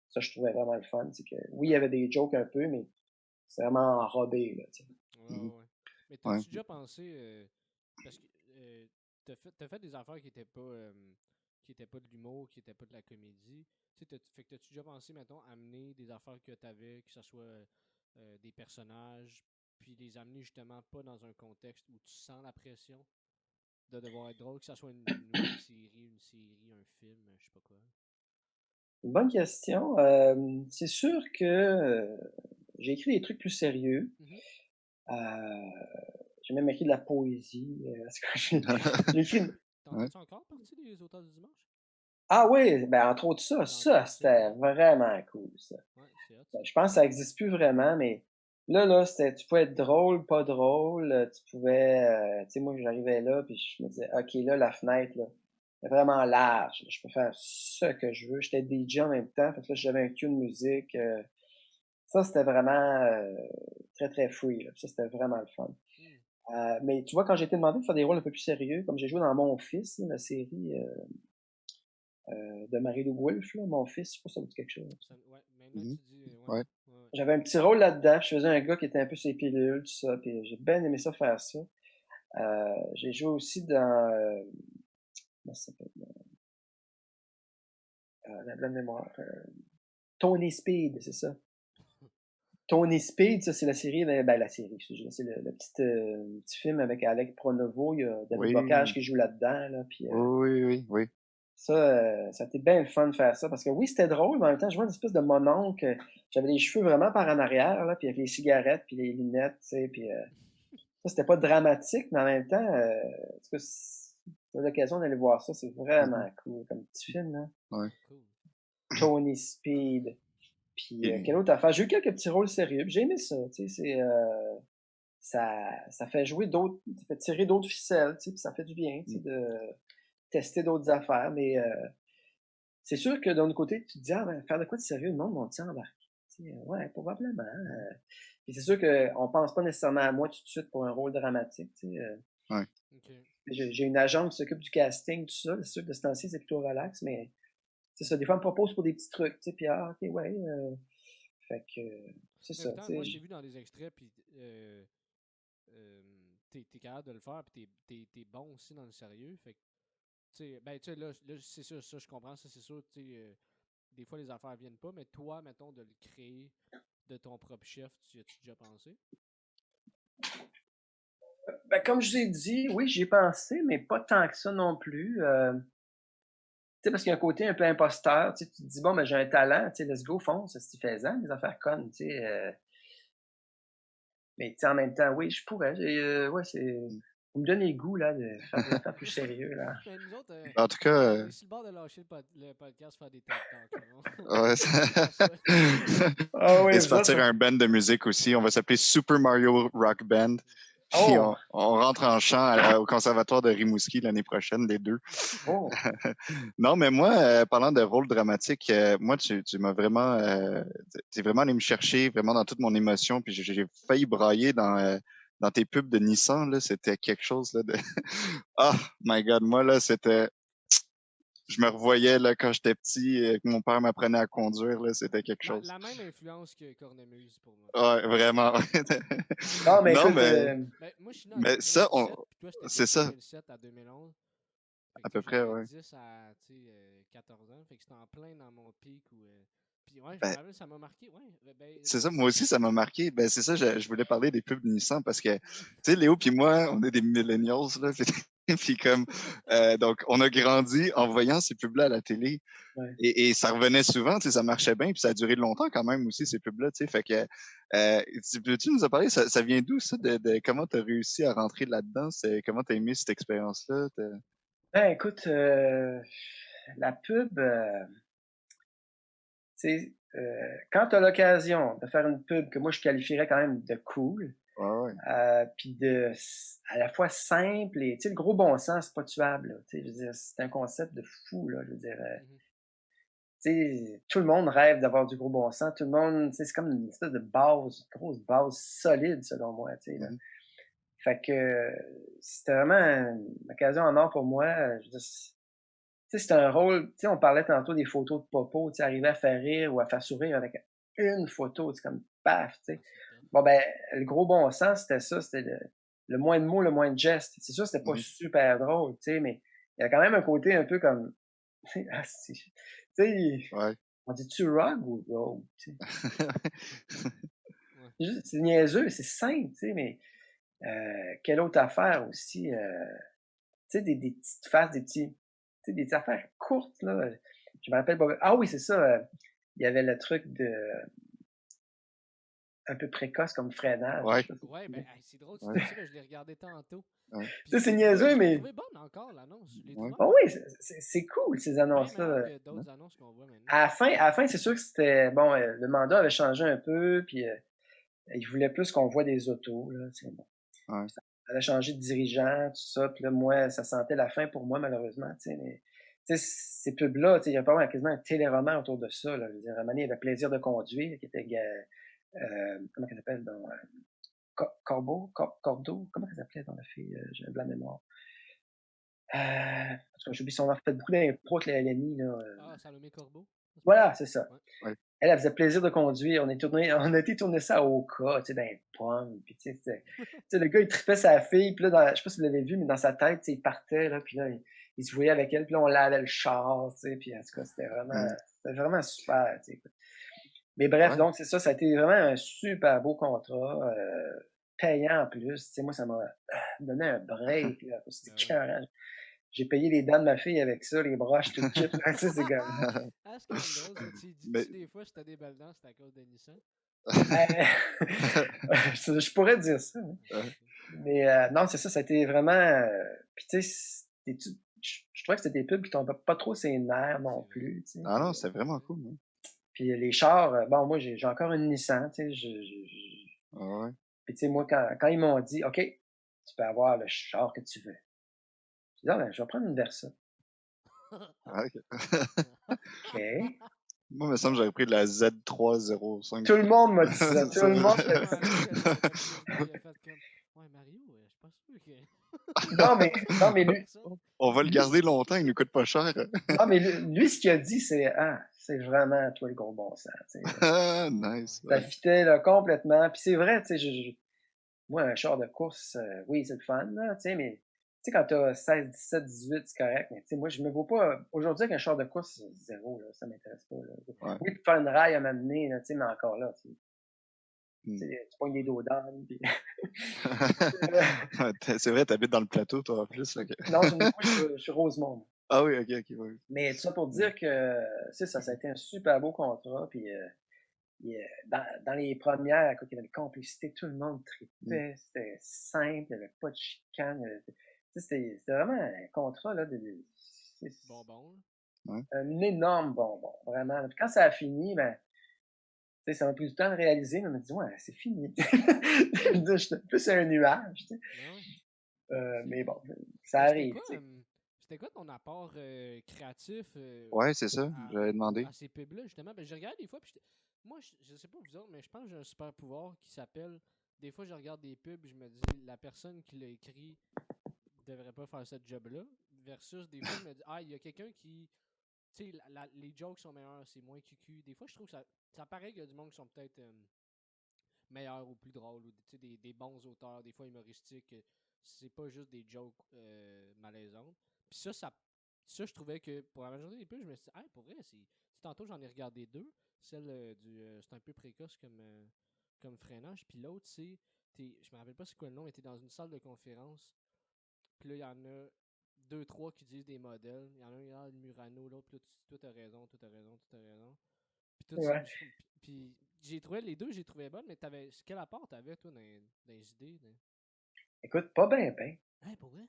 Ça, je trouvais vraiment le fun. C'est que, oui, il y avait des jokes un peu, mais c'est vraiment enrobé, là, tu sais. Ouais, ouais, ouais. Mais Ouais. t'as-tu déjà pensé, parce que t'as fait des affaires qui étaient pas de l'humour, qui étaient pas de la comédie. Tu sais, fait que t'as-tu déjà pensé, mettons, amener des affaires que t'avais, que ce soit des personnages, puis les amener justement pas dans un contexte où tu sens la pression de devoir être drôle, que ce soit une web série, un film, je sais pas quoi. Une bonne question. C'est sûr que j'ai écrit des trucs plus sérieux. Mhm. J'ai même écrit de la poésie. J'ai écrit T'en fais-tu encore partie des auteurs du dimanche? Ah oui, ben entre autres ça, T'es encore actif, c'était ouais. vraiment cool, ça. Ouais, c'est hot. Je pense que ça existe plus vraiment, mais là, tu pouvais être drôle, pas drôle, tu pouvais, tu sais, moi, j'arrivais là, puis je me disais, OK, là, la fenêtre, là, est vraiment large, je peux faire ce que je veux. J'étais DJ en même temps, fait que là, j'avais un cue de musique, ça, c'était vraiment très, très free, là. Ça, c'était vraiment le fun. Hmm. Mais tu vois, quand j'ai été demandé de faire des rôles un peu plus sérieux, comme j'ai joué dans Mon Fils, là, la série de Marie-Lou Wolfe, là, Mon Fils, je sais pas si ça vous dit quelque chose. Ouais, maintenant Mhm. tu dis, ouais. Ouais. Ouais. J'avais un petit rôle là-dedans, je faisais un gars qui était un peu ses pilules, tout ça, puis j'ai bien aimé ça faire ça. J'ai joué aussi dans comment ça s'appelle? La blanc de mémoire. Tony Speed, c'est ça. Tony Speed, ça c'est la série, la série, excusez-moi, c'est le petit film avec Alec Pronovo, il y a David Bocage Oui. qui joue là-dedans, là, puis Oui, oui, oui. ça, ça a été bien le fun de faire ça, parce que oui, c'était drôle, mais en même temps, je vois une espèce de mononcle, j'avais les cheveux vraiment par en arrière, là, puis avec les cigarettes, puis les lunettes, tu sais, puis ça, c'était pas dramatique, mais en même temps, en tout cas, si t'as l'occasion d'aller voir ça, c'est vraiment Mhm. cool comme petit film, là. Ouais. Cool. Tony Speed. Puis, Et- quelle autre affaire? J'ai eu quelques petits rôles sérieux, puis j'ai aimé ça, tu sais, ça fait jouer d'autres, ça fait tirer d'autres ficelles, tu sais, puis ça fait du bien, tu sais, de tester d'autres affaires, mais c'est sûr que d'un autre côté, tu te dis, ah, ben, faire de quoi de sérieux, le monde va-tu embarquer? Tu sais, ouais, probablement. Puis c'est sûr qu'on pense pas nécessairement à moi tout de suite pour un rôle dramatique, tu sais. Ouais. Ok. J'ai une agente qui s'occupe du casting, tout ça. C'est sûr que de ce temps-ci, c'est plutôt relax, mais c'est ça. Des fois, elle me propose pour des petits trucs, tu sais, puis ah, ok, ouais. Fait que c'est Mais ça, tu pourtant, sais. moi, je t'ai vu dans des extraits, puis t'es capable de le faire, puis t'es bon aussi dans le sérieux. Fait que, tu sais, là c'est sûr, ça, je comprends, ça, c'est sûr, tu sais, des fois, les affaires viennent pas, mais toi, mettons, de le créer de ton propre chef, tu y as-tu déjà pensé? Ben, comme je vous ai dit, oui, j'y ai pensé, mais pas tant que ça non plus. Tu sais, parce qu'il y a un côté un peu imposteur. Tu sais, tu te dis, bon, ben, j'ai un talent, tu sais, let's go, fonce, c'est faisant, des affaires connes, tu sais. Mais tu sais, en même temps, oui, je pourrais. Ouais, c'est. Vous me donnez le goût, là, de faire des affaires plus sérieuses, là. Mais nous autres, En tout cas, on est sur le bord de lâcher le podcast, faire des TED Talks. ouais, On fait ça. Ah oui, et se vous autres, partir ça. un band de musique aussi. On va s'appeler Super Mario Rock Band. Puis Oh, on rentre en chant au Conservatoire de Rimouski l'année prochaine, les deux. oh. Non, mais moi, parlant de rôle dramatique, moi, tu m'as vraiment, t'es vraiment allé me chercher vraiment dans toute mon émotion. Puis j'ai failli brailler dans tes pubs de Nissan. Là, c'était quelque chose là, de. Oh my God, moi là, c'était. Je me revoyais là quand j'étais petit, que mon père m'apprenait à conduire. Là, c'était quelque chose. La même influence que Cornemuse pour moi. Ouais, vraiment. Non, mais Non, écoute, Ben, moi, je suis né en mais ça, 97, puis toi, c'était de c'est ça, 2007 à 2011. Fait que, à tu peu sais, près, j'avais ouais. 10 à, 14 ans. Fait que c'était en plein dans mon pic où. Puis, ouais, je me Ben, rappelle, ça m'a marqué. Ouais, ben, c'est ça, moi aussi, ça m'a marqué. Ben, c'est ça, je voulais parler des pubs de Nissan parce que, tu sais, Léo puis moi, on est des millennials, là. Puis comme, donc, on a grandi en voyant ces pubs-là à la télé. ouais. Et ça revenait souvent, tu sais, ça marchait bien, puis ça a duré longtemps quand même aussi, ces pubs-là, tu sais. Fait que, peux-tu nous en parler? Ça vient d'où, ça, de comment tu as réussi à rentrer là-dedans? Comment tu as aimé cette expérience-là? Ben, écoute, la pub, sais, quand tu as l'occasion de faire une pub que moi je qualifierais quand même de cool, Ouais. puis à la fois simple et, tu sais, le gros bon sens, c'est pas tuable, là, tu sais, je veux dire, c'est un concept de fou, là, je veux dire, Mhm. tu sais, tout le monde rêve d'avoir du gros bon sens, tout le monde, tu sais, c'est comme une espèce de base, une grosse base solide, selon moi, tu sais, là. Mhm. Fait que c'était vraiment une occasion en or pour moi, je veux dire, tu sais, c'est un rôle, tu sais, on parlait tantôt des photos de popo, tu sais, arriver à faire rire ou à faire sourire avec une photo, c'est comme paf, tu sais. Ah, c'est top. Bon, ben, le gros bon sens, c'était ça, c'était le moins de mots, le moins de gestes. C'est sûr, c'était pas Mhm. super drôle, tu sais, mais il y a quand même un côté un peu comme, ah, tu sais, Ouais. on dit-tu rug ou rogue, tu sais. Ouais. C'est niaiseux, c'est simple, tu sais, mais quelle autre affaire aussi, tu sais, des petites faces, tu sais, des affaires courtes, là. Je me rappelle pas. Ah oui, c'est ça. Il y avait le truc de un peu précoce comme freinage. Je Ouais. sais pas si tu te Ouais, ben, souviens. hey, c'est drôle que tu Ouais. dis ça, ben, je l'ai regardé tantôt. Ouais. Tu sais, Puis c'est je niaiseux, l'ai mais trouvé bonne encore, l'annonce. Je l'ai Ouais. trouvé oh encore oui, bonne. c'est cool, ces Bien meilleure annonces-là. que Ouais. d'autres annonces qu'on voit maintenant. À la fin, c'est sûr que c'était bon. Le mandat avait changé un peu, puis il voulait plus qu'on voit des autos. Là, tu sais, bon. Ouais. Ça avait changé de dirigeant, tout ça. Puis là, moi, ça sentait la fin pour moi, malheureusement. Tu sais, mais tu sais, ces pubs-là, tu sais, il y a pas mal quasiment un téléroman autour de ça. Là. Je veux dire, à un moment donné, il y avait Plaisir de conduire, qui était comment elle s'appelle dans Cordo, comment elle s'appelait dans la fille, j'ai un blanc de mémoire. En tout cas, j'oublie son nom, elle fait beaucoup d'impro avec la LNI, là. Ah, Salomé Corbeau, ça se Voilà, peut-tu? c'est ça. Ouais. Ouais. Elle faisait Plaisir de conduire. On a été tourner ça à Oka, tu sais, dans les pommes. Puis, tu sais, le gars, il tripait sa fille. Puis là, je sais pas si vous l'avez vu, mais dans sa tête, tu sais, il partait, là. Puis là, il se voyait avec elle. Puis là, on lavait le char, tu sais. Puis en tout cas, c'était vraiment super, tu sais. Mais bref, Ouais. donc, c'est ça. Ça a été vraiment un super beau contrat. Payant en plus. Tu sais, moi, ça m'a donné un break, là. C'était Ben oui. écœurant. J'ai payé les dents de ma fille avec ça, les broches, tout le kit. Tu sais, c'est comme. Ah, c'est quand même drôle, ça. Tu Mais dis-tu des fois, si t'as des belles dents, c'est à cause de Nissan? Ben, je pourrais dire ça. Hein. Ouais. Mais non, c'est ça, ça a été vraiment. Puis tu sais, je trouvais que c'était des pubs qui tombaient pas trop ses nerfs non C'est vrai. plus. Tu sais. Ah non, c'était vraiment cool. Hein. Puis les chars, bon, moi j'ai encore une Nissan. Tu sais, Ouais. puis tu sais, moi, quand ils m'ont dit, OK, tu peux avoir le char que tu veux. Je dis, ah, ben, je vais prendre une Versa. Ah, ok. OK. Moi, il me semble que j'aurais pris de la Z305. Tout le monde m'a dit ça. C'est Tout le monde C'est m'a dit tellement ça. lui que le gars de Prisma, il a fait comme. Ouais, Mario, je suis pas sûr que. Non, mais, non, mais lui, Personne. On va le lui, garder longtemps, il nous coûte pas cher. non, mais lui, ce qu'il a dit, c'est, ah, c'est vraiment toi le gros bon sens. Tu sais. Ah, Ah, nice. Ça ouais. Ouais. fitait là, complètement. Puis c'est vrai, tu sais, moi, un char de course, oui, c'est le fun, là, tu sais, mais tu sais, quand t'as 16, 17, 18, c'est correct, mais tu sais, moi, je me vois pas, aujourd'hui, avec un char de course, zéro, là, ça m'intéresse pas, là. Ouais. Oui, pour faire une raille à m'amener, là, tu sais, mais encore là, tu Hmm. sais, tu pognes des dos d'âne, puis... C'est vrai, t'habites dans le plateau, toi, en plus. Là, non, moi, je suis Rosemont. Ah oui, ok, oui. Mais tout ça pour dire que, ça a été un super beau contrat, puis dans les premières, quand il y avait une complicité, tout le monde Hmm. tripait, c'était simple, il n'y avait pas de chicane. C'était vraiment un contrat là, c'est Bonbon, là. Ouais. un énorme bonbon, vraiment. Puis quand ça a fini, ben, tu sais, ça m'a pris du temps de réaliser, mais on m'a dit, ouais, c'est fini. J'étais plus un nuage, tu sais. Ben ouais. Mais bon, ça Mais arrive, tu sais. c'était quoi ton apport créatif Ouais, c'est ça, j'avais demandé. à ces pubs-là, justement? Ben, je regarde des fois, puis moi, je sais pas vous autres, mais je pense que j'ai un super pouvoir qui s'appelle. Des fois, je regarde des pubs, je me dis, la personne qui l'a écrit devrait pas faire ce job-là. Versus des fois, je me dis, ah, il y a quelqu'un qui. Tu sais, les jokes sont meilleurs, c'est moins cucu. Des fois, je trouve que ça paraît qu'il y a du monde qui sont peut-être meilleurs ou plus drôles, ou des bons auteurs, des fois humoristiques. C'est pas juste des jokes malaisantes. Puis ça, je trouvais que pour la majorité des pubs, je me suis dit, hey, pour vrai, tantôt j'en ai regardé deux. Celle c'est un peu précoce comme freinage. Puis l'autre, je me rappelle pas c'est quoi le nom, mais t'es dans une salle de conférence. Puis là, il y en a deux, trois qui disent des modèles. Il y en a un, le Murano, l'autre, puis là, toi, t'as raison, toi, t'as raison, toi, t'as raison. Puis tout ça. Ouais. Puis j'ai trouvé les deux, j'ai trouvé bonnes, mais quel apport t'avais, toi, dans les idées? Écoute, pas bien, ben. Hey, pour vrai?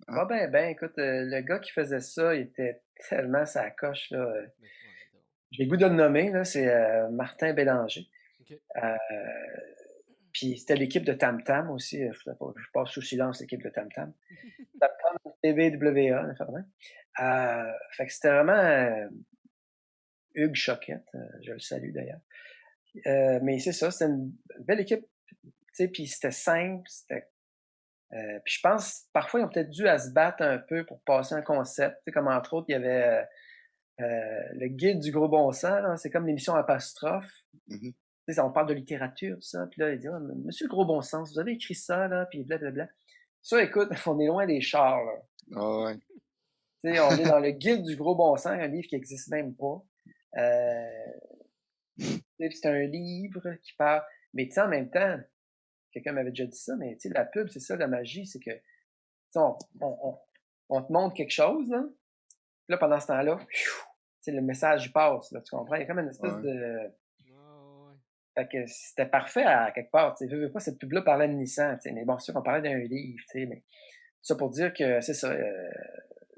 Pas bien, ben. Écoute, le gars qui faisait ça, il était tellement sa coche, là. Mais, ouais, j'ai le goût de le nommer, là, c'est Martin Bélanger. OK. Puis c'était l'équipe de Tam Tam aussi. Je passe sous silence l'équipe de Tam Tam. Tam Tam, TVWA, enfin, fait que c'était vraiment Hugues Choquette, je le salue d'ailleurs. Mais c'est ça, c'était une belle équipe, tu sais, puis c'était simple, puis je pense, parfois, ils ont peut-être dû à se battre un peu pour passer un concept, tu sais, comme entre autres, il y avait le guide du gros bon sens, là, c'est comme l'émission Apostrophe. Mhm. Tu sais, on parle de littérature, tout ça, puis là, il dit ah, Monsieur le gros bon sens, vous avez écrit ça, là, puis blablabla. Ça, écoute, on est loin des chars, là. Ah ouais. Tu sais, on est dans le guide du gros bon sens, un livre qui n'existe même pas. C'est un livre qui parle. Mais tu sais, en même temps, quelqu'un m'avait déjà dit ça, mais tu sais, la pub, c'est ça, la magie, c'est que on te montre quelque chose, là. Puis là, pendant ce temps-là, le message passe, là, tu comprends? Il y a comme une espèce Ouais. de. Oh, ouais. Fait que c'était parfait à quelque part. Tu sais, veux pas, cette pub-là parlait de Nissan, tu sais, mais bon, c'est sûr qu'on parlait d'un livre, tu sais, mais ça pour dire que c'est ça,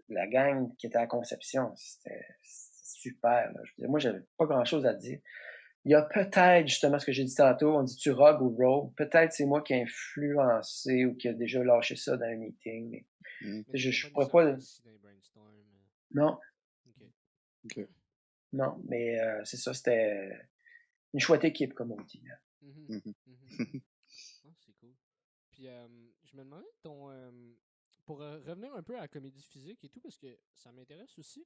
la gang qui était à la conception, c'était super. Là. Je veux dire, moi, j'avais pas grand-chose à dire. Il y a peut-être, justement, ce que j'ai dit tantôt, on dit-tu rogue ou rogue? Peut-être c'est moi qui ai influencé ou qui a déjà lâché ça dans un meeting, mais Mhm. Mais je, t'étais je pas pourrais pas. nécessairement ici dans les brainstorms. Non, OK. OK. non, mais c'est ça, c'était une chouette équipe, comme on dit. Là. Mhm. Mhm. Mhm. Ah, c'est cool. Puis, je me demandais pour revenir un peu à la comédie physique et tout, parce que ça m'intéresse aussi.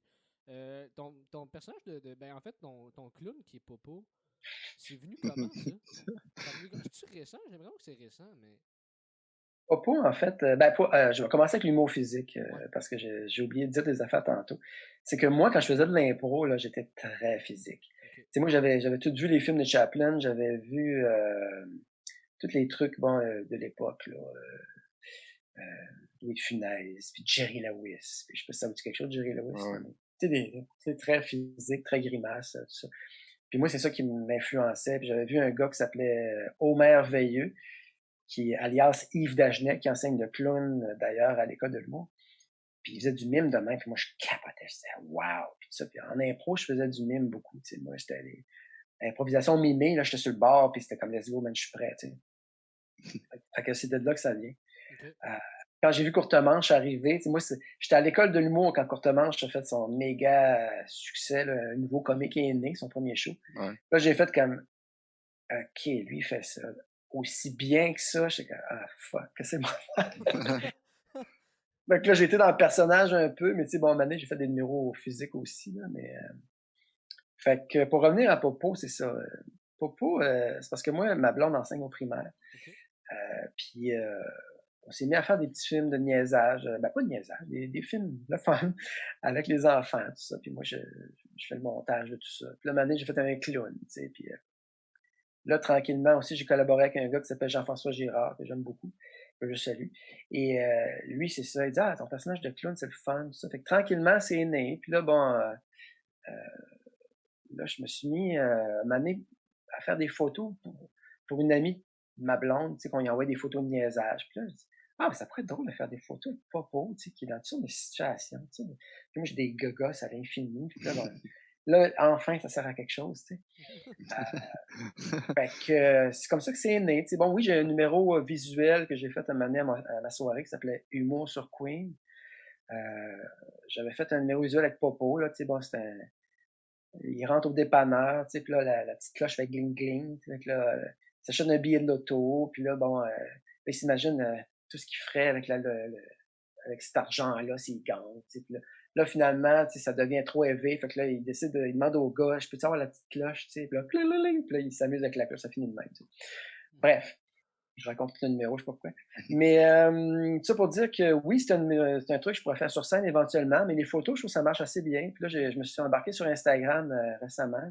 Ton personnage ben, en fait, ton clown qui est Popo, c'est venu comment, ça? Ça venu... C'est-tu récent? J'ai l'impression que c'est récent, mais... Pas, en fait, je vais commencer avec l'humour physique, Ouais. parce que j'ai oublié de dire des affaires tantôt. C'est que moi, quand je faisais de l'impro, là, j'étais très physique. OK. Tu sais, moi, j'avais tout vu les films de Chaplin, j'avais vu tous les trucs bon, de l'époque, là. Louis de Funès, puis Jerry Lewis. Puis je sais pas si ça vous dit quelque chose, Jerry Lewis. Ouais. Tu sais, très physique, très grimace, tout ça. Puis moi, c'est ça qui m'influençait. Puis j'avais vu un gars qui s'appelait Homer Veilleux, qui alias Yves Dagenet, qui enseigne le clown, d'ailleurs, à l'école de l'humour. Puis il faisait du mime de même, puis moi, je capotais. Je disais, wow! Puis ça. Puis en impro, je faisais du mime beaucoup. Tu sais, moi, c'était l'improvisation mimée, là, j'étais sur le bord, puis c'était comme, let's go, man, je suis prêt, tu sais. Fait que c'est de là que ça vient. OK. Quand j'ai vu Courtemanche arriver, moi, j'étais à l'école de l'humour quand Courtemanche a fait son méga succès, là, un nouveau comique est né, son premier show. Ouais. Là, j'ai fait comme, OK, lui, il fait ça aussi bien que ça. J'étais comme, ah, fuck, que c'est moi. Donc là, j'ai été dans le personnage un peu, mais tu sais, bon, à un moment donné, j'ai fait des numéros physiques aussi, là, mais... Fait que pour revenir à Popo, c'est ça. Popo, c'est parce que moi, ma blonde enseigne au primaire. OK. Puis on s'est mis à faire des petits films de niaisage, ben pas de niaisage, des films de fun avec les enfants, tout ça. Puis moi, je fais le montage de tout ça. Puis là, un moment donné, j'ai fait un clown, tu sais. Puis là, tranquillement aussi, j'ai collaboré avec un gars qui s'appelle Jean-François Girard, que j'aime beaucoup, que je salue. Et lui, c'est ça, il dit, ah, ton personnage de clown, c'est le fun, tout ça. Fait que tranquillement, c'est né. Puis là, bon, là, je me suis mis à m'amener à faire des photos pour une amie de ma blonde, tu sais, qu'on y envoie des photos de niaisage. Puis là, je dis, ah, mais ça pourrait être drôle de faire des photos de Popo, tu sais, qui est dans toutes sortes de situations, tu sais. Puis moi, j'ai des gogos à l'infini. Puis là, bon, là, enfin, ça sert à quelque chose, tu sais. Fait que c'est comme ça que c'est né. Tu sais, bon, oui, j'ai un numéro visuel que j'ai fait un moment donné à ma soirée qui s'appelait Humour sur Queen. J'avais fait un numéro visuel avec Popo, là, tu sais, bon, c'était il rentre au dépanneur, tu sais, puis là, la petite cloche fait gling-gling. Puis là, il s'achète un billet de loto, puis là, bon, il s'imagine tout ce qu'il ferait avec, avec cet argent-là s'il gagne. Tu sais, puis là, finalement, tu sais, ça devient trop élevé. Fait que là, il demande au gars, je peux-tu avoir la petite cloche, tu sais, puis là, puis là, il s'amuse avec la cloche, ça finit de même. Tu sais. Bref, je raconte tout le numéro, je sais pas pourquoi. Mais ça pour dire que oui, c'est un truc que je pourrais faire sur scène éventuellement, mais les photos, je trouve que ça marche assez bien. Puis là, je me suis embarqué sur Instagram récemment,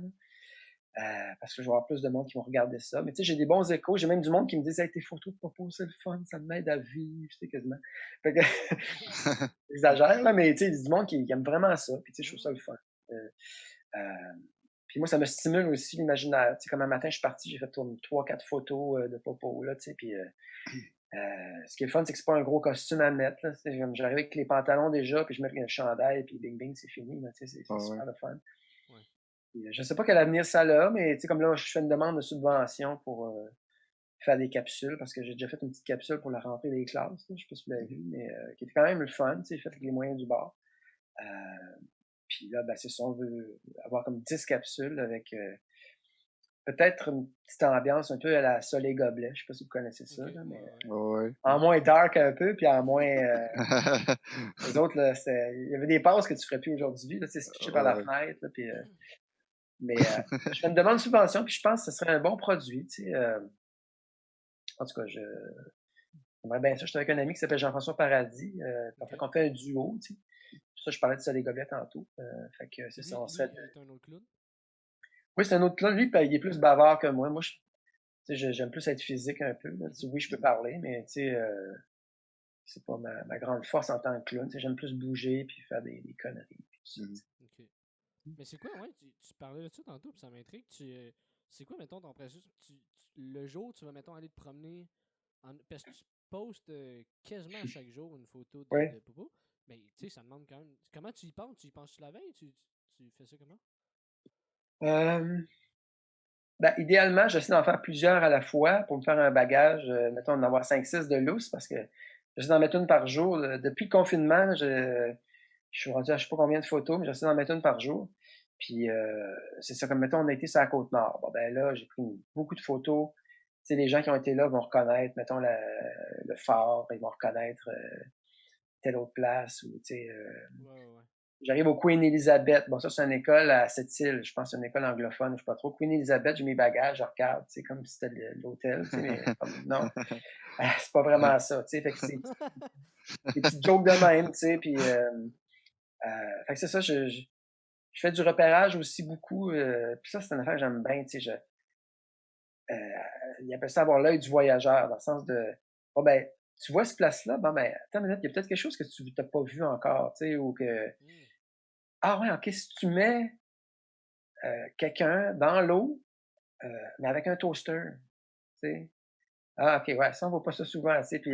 parce que je vais avoir plus de monde qui vont regarder ça. Mais tu sais, j'ai des bons échos. J'ai même du monde qui me dit hey, tes photos de Popo, c'est le fun, ça m'aide à vivre, tu sais, quasiment. Fait que, j'exagère, là, mais tu sais, il y a du monde qui aime vraiment ça. Puis tu sais, je trouve ça le fun. Puis moi, ça me stimule aussi l'imaginaire. Tu sais, comme un matin, je suis parti, j'ai fait tourner 3-4 photos de Popo, là, tu sais, puis ce qui est le fun, c'est que c'est pas un gros costume à mettre, là. J'arrive avec les pantalons déjà, puis je mets le chandail, puis bing bing, c'est fini, là, tu sais, c'est super le fun. Ouais. Je sais pas quel avenir ça a, mais comme là, je fais une demande de subvention pour faire des capsules, parce que j'ai déjà fait une petite capsule pour la rentrée des classes, là, je sais pas si vous l'avez vu, mais qui était quand même le fun, fait avec les moyens du bord. Puis là, c'est ça, on veut avoir comme 10 capsules avec peut-être une petite ambiance un peu à la Soleil Gobelet. Je sais pas si vous connaissez ça, là, mais en moins dark un peu, puis en moins... les autres, là, il y avait des passes que tu ferais plus aujourd'hui, là, c'est touché par la fenêtre, là, puis... mais je fais une demande de subvention, puis je pense que ce serait un bon produit, tu sais. En tout cas, j'aimerais bien ça. Je suis avec un ami qui s'appelle Jean-François Paradis. En fait, on fait un duo, tu sais. Ça, je parlais de Soleil Gobelet tantôt. Fait que c'est ça, on serait... C'est un autre clown? Oui, c'est un autre clown. Lui, il est plus bavard que moi. Moi, j'aime plus être physique un peu. Là. Oui, je peux parler, mais tu sais, c'est pas ma grande force en tant que clown. J'aime plus bouger puis faire des conneries. Puis OK. Mais c'est quoi, ouais, tu parlais de ça tantôt, puis ça m'intrigue. C'est quoi, mettons, ton processus? Le jour, tu vas, mettons, aller te promener, parce que tu postes quasiment à chaque jour une photo de Popo. Mais, tu sais, ça demande quand même... Comment tu y penses? Tu y penses-tu la veille? Tu fais ça comment? Idéalement, j'essaie d'en faire plusieurs à la fois pour me faire un bagage, mettons, d'en avoir 5-6 de loose, parce que j'essaie d'en mettre une par jour. Depuis le confinement, je suis rendu à je sais pas combien de photos, mais j'essaie d'en mettre une par jour. Puis c'est ça, comme mettons, on a été sur la Côte-Nord. Bon, là, j'ai pris beaucoup de photos. Tu sais, les gens qui ont été là vont reconnaître, mettons, le phare, ils vont reconnaître telle autre place, ou tu sais... J'arrive au Queen Elizabeth. Bon, ça, c'est une école à Sept-Îles. Je pense que c'est une école anglophone, je sais pas trop. Queen Elizabeth, j'ai mes bagages, je regarde, c'est comme si c'était l'hôtel, tu sais, mais non. C'est pas vraiment ça, tu sais. Fait que c'est des petites jokes de même, tu sais, puis fait que c'est ça, je fais du repérage aussi beaucoup, puis ça, c'est une affaire que j'aime bien, tu sais, il appelle ça avoir l'œil du voyageur, dans le sens de, bon, tu vois cette place-là, bon, attends une minute, il y a peut-être quelque chose que tu n'as pas vu encore, tu sais, ou que, ah ouais, ok, si tu mets quelqu'un dans l'eau, mais avec un toaster, tu sais. Ah, ok, ouais, ça, on voit pas ça souvent, tu sais, puis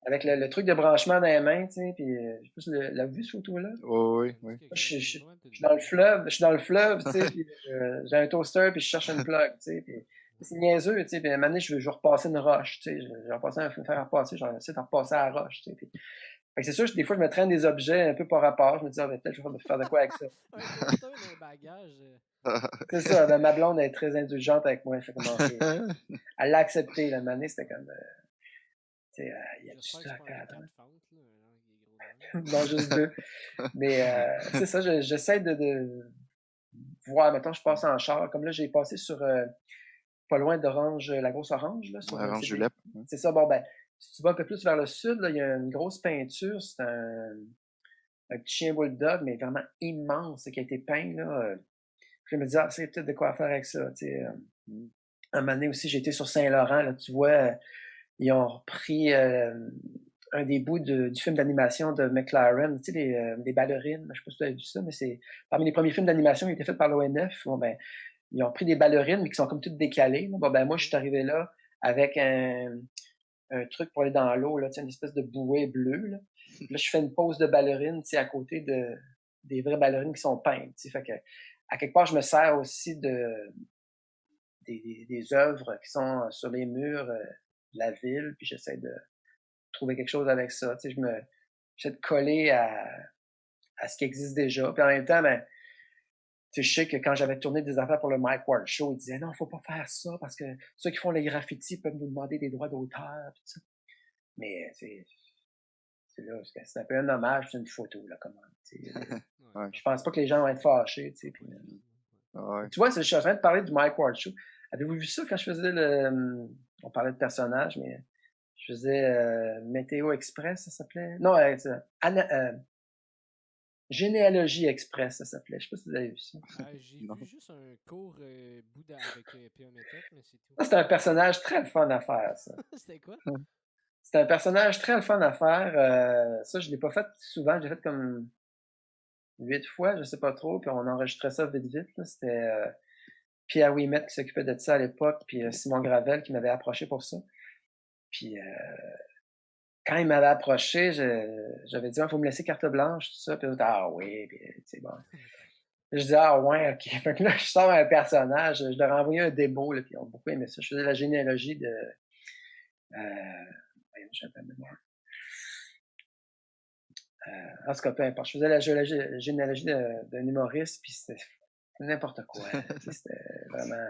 avec le truc de branchement dans les mains, tu sais, puis je sais pas si la vue, cette photo-là. Oui. Je suis dans le fleuve, tu sais, puis j'ai un toaster, puis je cherche une plug, tu sais, puis c'est niaiseux, tu sais, puis à un moment donné, je veux repasser une roche, tu sais, je vais faire repasser, j'essaie de repasser à la roche, tu sais, puis... Fait que c'est sûr, des fois, je me traîne des objets un peu par rapport, je me dis, peut-être je vais faire de quoi avec ça. Un toaster dans les bagages. C'est ça, ma blonde est très indulgente avec moi, fait comme, elle l'a accepté, la manée, c'était comme, tu sais, il y a du stock à non, juste 2. Mais c'est ça, j'essaie de voir, mettons, je passe en char, comme là, j'ai passé sur, pas loin d'Orange, la grosse Orange, là, sur Orange Julep. C'est ça, bon, si tu vas un peu plus vers le sud, là, il y a une grosse peinture, c'est un petit chien bulldog, mais vraiment immense, qui a été peint, là. Puis je me dis, c'est peut-être de quoi faire avec ça, tu sais. Un moment donné aussi, j'ai été sur Saint-Laurent, là, tu vois, ils ont repris un des bouts du film d'animation de McLaren, tu sais, des ballerines, je sais pas si tu as vu ça, mais c'est parmi les premiers films d'animation qui étaient faits par l'ONF. Bon, ils ont pris des ballerines, mais qui sont comme toutes décalées. Bon, moi, je suis arrivé là avec un truc pour aller dans l'eau, là, tu sais, une espèce de bouée bleue, là. Puis là, je fais une pose de ballerine, tu sais, à côté des vraies ballerines qui sont peintes, tu sais. Fait que, à quelque part, je me sers aussi des œuvres qui sont sur les murs de la ville, puis j'essaie de trouver quelque chose avec ça. Tu sais, j'essaie de coller à ce qui existe déjà. Puis en même temps, tu sais, je sais que quand j'avais tourné des affaires pour le Mike Ward Show, ils disaient non, faut pas faire ça parce que ceux qui font les graffitis peuvent nous demander des droits d'auteur. Tout ça. Mais c'est là, c'est un peu un hommage, c'est une photo, là, comment. Je pense pas que les gens vont être fâchés. Tu sais, puis, tu vois, je suis en train de parler du Mike Ward Show. Avez-vous vu ça quand je faisais on parlait de personnages, mais je faisais Météo Express, ça s'appelait. Non, Généalogie Express, ça s'appelait. Je sais pas si vous avez vu ça. J'ai vu juste un court bout avec P.A. Méthode, mais c'est tout. Ça, c'était un personnage très fun à faire, ça. C'était quoi? C'était un personnage très fun à faire. Ça, je l'ai pas fait souvent. J'ai fait comme 8 fois, je sais pas trop. Puis on enregistrait ça vite. Là. C'était Pierre Ouimet qui s'occupait de ça à l'époque, puis Simon Gravel qui m'avait approché pour ça. Puis quand il m'avait approché, j'avais dit, il faut me laisser carte blanche, tout ça. Puis ah oui, puis c'est bon. Je dis, ah ouais, ok. Fait que là, je sors un personnage, je leur ai envoyé un démo, là, puis ils ont beaucoup aimé ça. Je faisais la généalogie de. J'ai pas de mémoire. En tout cas, peu importe. Je faisais la généalogie d'un humoriste, puis c'était n'importe quoi. C'était vraiment.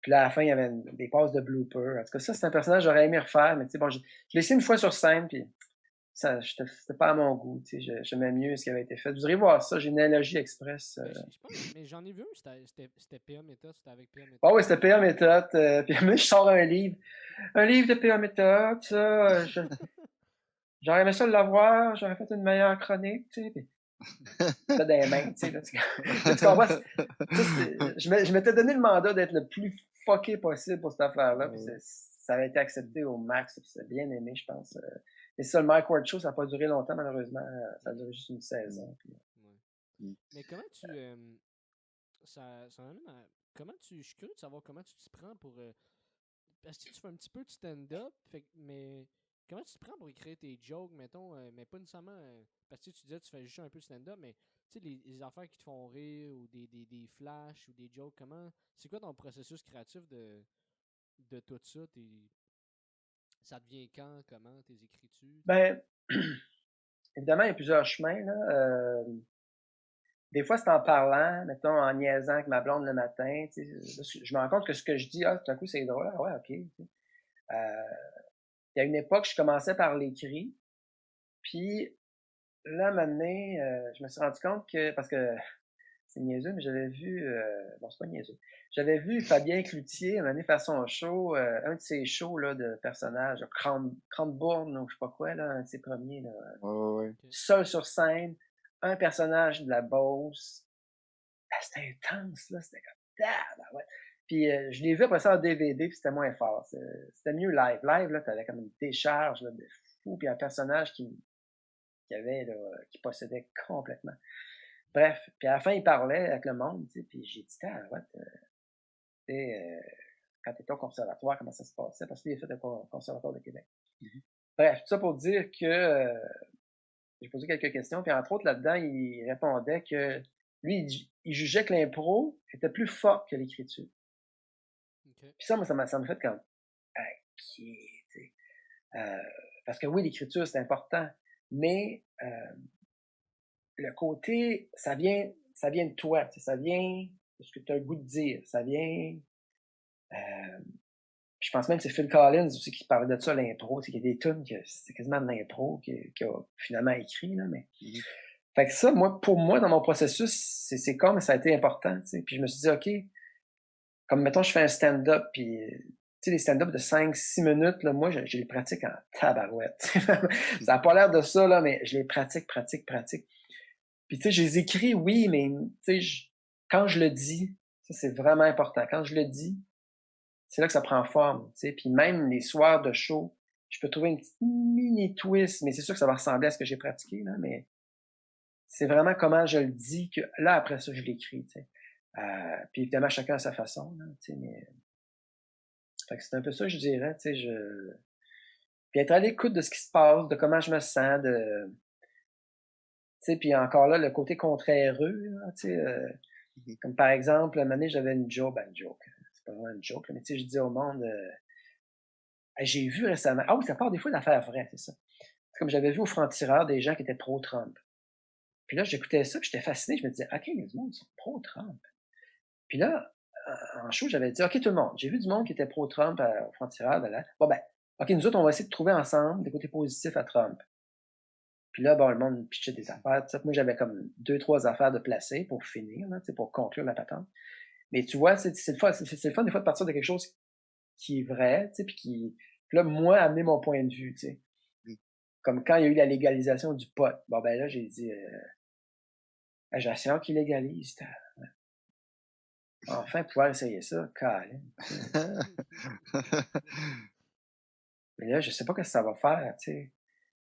Puis là, à la fin, il y avait des passes de blooper. En tout cas, ça, c'est un personnage que j'aurais aimé refaire, mais tu sais, bon, je l'ai essayé une fois sur scène, puis ça, c'était pas à mon goût. Tu sais, j'aimais mieux ce qui avait été fait. Vous irez voir ça, Généalogie Express. Je pense, mais j'en ai vu un, c'était PA Méthode, c'était avec PA Méthode. Ah oui, c'était PA Méthode. Puis moi, je sors un livre. Un livre de PA Méthode, ça. J'aurais aimé ça l'avoir, j'aurais fait une meilleure chronique, tu sais. Puis, ça dans les mains, tu sais. Là, tu comprends? Je m'étais donné le mandat d'être le plus fucké possible pour cette affaire-là. Puis ça avait été accepté au max. Puis c'est bien aimé, je pense. Et ça, le Mike Ward Show, ça n'a pas duré longtemps, malheureusement. Ça a duré juste une saison. Puis... Mais comment tu. Comment tu. Je suis curieux de savoir comment tu t'y prends pour. Parce que tu fais un petit peu de stand-up, mais comment tu te prends pour écrire tes jokes, mettons, mais pas nécessairement. Parce que tu disais que tu fais juste un peu de stand-up, mais tu sais, les affaires qui te font rire, ou des flashs, ou des jokes, c'est quoi ton processus créatif de tout ça? Ça devient quand, comment, tes écritures? Ben, évidemment, il y a plusieurs chemins, là. Des fois, c'est en parlant, mettons, en niaisant avec ma blonde le matin. Je me rends compte que ce que je dis, tout à coup, c'est drôle. Ah ouais, ok. Il y a une époque, je commençais par l'écrit. Puis là, un moment donné, je me suis rendu compte que, parce que c'est niaiseux, mais j'avais vu, bon, c'est pas niaiseux. J'avais vu Fabien Cloutier, un moment donné, faire son show, un de ses shows, là, de personnages, Cranbourne, ou je sais pas quoi, là, un de ses premiers, là. Ouais. Seul sur scène, un personnage de la Beauce. C'était intense, là, c'était comme, ouais. Puis je l'ai vu après ça en DVD, puis c'était moins fort. C'était mieux live. Live, là, t'avais comme une décharge, là, de fou, puis un personnage qui possédait complètement. Bref, puis à la fin, il parlait avec le monde, tu sais, puis j'ai dit, quand t'étais au conservatoire, comment ça se passait? Parce qu'il est fait au conservatoire de Québec. Mm-hmm. Bref, tout ça pour dire que j'ai posé quelques questions, puis entre autres, là-dedans, il répondait que lui, il jugeait que l'impro était plus fort que l'écriture. Okay. Puis ça, moi, ça m'a fait comme, ok, tu sais. Parce que oui, l'écriture, c'est important, mais le côté, ça vient de toi, tu sais, ça vient de ce que tu as le goût de dire, ça vient... je pense même que c'est Phil Collins aussi qui parlait de ça, l'impro, c'est qu'il y a des tunes que c'est quasiment de l'impro qu'il a finalement écrit, là, mais... Mm-hmm. Fait que ça, pour moi, dans mon processus, c'est comme ça a été important, tu sais, puis je me suis dit, OK, comme mettons, je fais un stand-up, puis... Tu sais, les stand-up de 5-6 minutes, là, moi, je les pratique en tabarouette. Ça n'a pas l'air de ça, là, mais je les pratique. Puis, tu sais, je les écris, oui, mais, tu sais, quand je le dis, ça, c'est vraiment important. Quand je le dis, c'est là que ça prend forme, tu sais. Puis même les soirs de show, je peux trouver une petite mini twist, mais c'est sûr que ça va ressembler à ce que j'ai pratiqué, là, mais c'est vraiment comment je le dis que, là, après ça, je l'écris, tu sais. Puis évidemment, chacun à sa façon, là, tu sais, mais... Fait que c'est un peu ça, je dirais, tu sais, Puis être à l'écoute de ce qui se passe, de comment je me sens, de... Tu sais, puis encore là, le côté contraireux, là, tu sais, comme par exemple, un moment donné, j'avais une joke, c'est pas vraiment une joke, mais tu sais, je dis au monde, j'ai vu récemment, oui, ça part des fois d'affaires vraies, c'est ça. C'est comme j'avais vu au franc-tireur des gens qui étaient pro-Trump. Puis là, j'écoutais ça, puis j'étais fasciné, je me disais, OK, il y a du monde qui sont pro-Trump. Puis là, en show, j'avais dit, OK, tout le monde, j'ai vu du monde qui était pro-Trump au franc-tireur, là. Bon, ben, OK, nous autres, on va essayer de trouver ensemble des côtés positifs à Trump. Puis là, bon, le monde pitchait des affaires. Moi, j'avais comme 2-3 affaires de placer pour finir, là, pour conclure la patente. Mais tu vois, c'est le fun des fois de partir de quelque chose qui est vrai, puis là, moi, amener mon point de vue, tu sais. Comme quand il y a eu la légalisation du pot. Bon, ben là, j'ai dit, j'ai hâte qu'ils légalisent. Enfin, pouvoir essayer ça, Colin. Mais là, je sais pas ce que ça va faire, tu sais.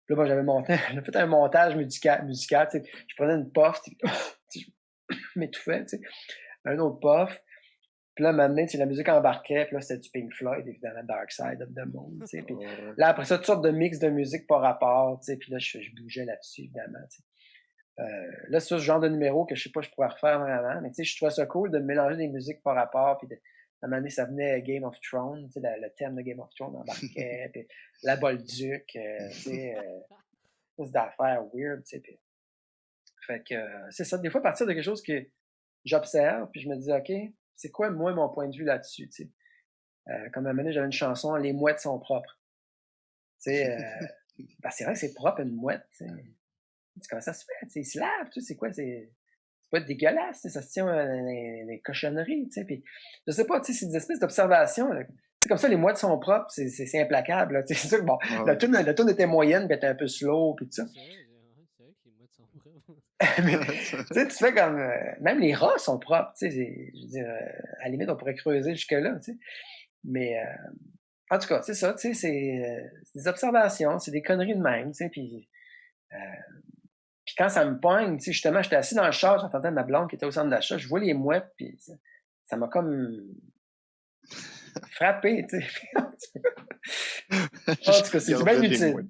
Puis là, moi, j'avais fait un montage musical, tu sais. Je prenais une puff, je m'étouffais, tu sais. Un autre puff. Puis là, maintenant, la musique embarquait, puis là, c'était du Pink Floyd, évidemment, Dark Side of the Moon, tu sais. Puis là, après ça, toutes sortes de mix de musique par rapport, tu sais. Puis là, je bougeais là-dessus, évidemment, tu sais. Là, c'est ce genre de numéro que je sais pas, je pourrais refaire vraiment, mais tu sais, je trouvais ça cool de mélanger des musiques par rapport, puis à un moment donné, ça venait Game of Thrones, tu sais, le thème de Game of Thrones embarquait, puis la Bolduc, tu sais, espèce d'affaires weird, tu sais, puis fait que c'est ça, des fois, à partir de quelque chose que j'observe, puis je me dis, OK, c'est quoi, moi, mon point de vue là-dessus, tu sais. Comme à un moment donné, j'avais une chanson, Les mouettes sont propres. Tu sais, ben, c'est vrai que c'est propre, une mouette, tu sais. Comment ça se fait? Tu sais, ils se lavent, tu sais, c'est quoi? C'est pas dégueulasse, tu sais, ça se tient des cochonneries, tu sais. Puis, je sais pas, tu sais, c'est des espèces d'observations. Tu sais, comme ça, les mouettes sont propres, c'est implacable, là. Tu sais, c'est sûr que bon, la tune était moyenne, puis était un peu slow, puis tout ça. C'est vrai que les mouettes sont propres. Mais, tu sais, tu fais comme. Même les rats sont propres, tu sais. Je veux dire, à la limite, on pourrait creuser jusque-là, tu sais. Mais, en tout cas, c'est ça, tu sais, c'est des observations, c'est des conneries de même, tu sais. Puis quand ça me pogne, tu sais, justement, j'étais assis dans le char, j'entendais ma blonde qui était au centre d'achat, je vois les mouettes, puis ça m'a comme frappé, tu sais. En tout cas, c'est bien utile.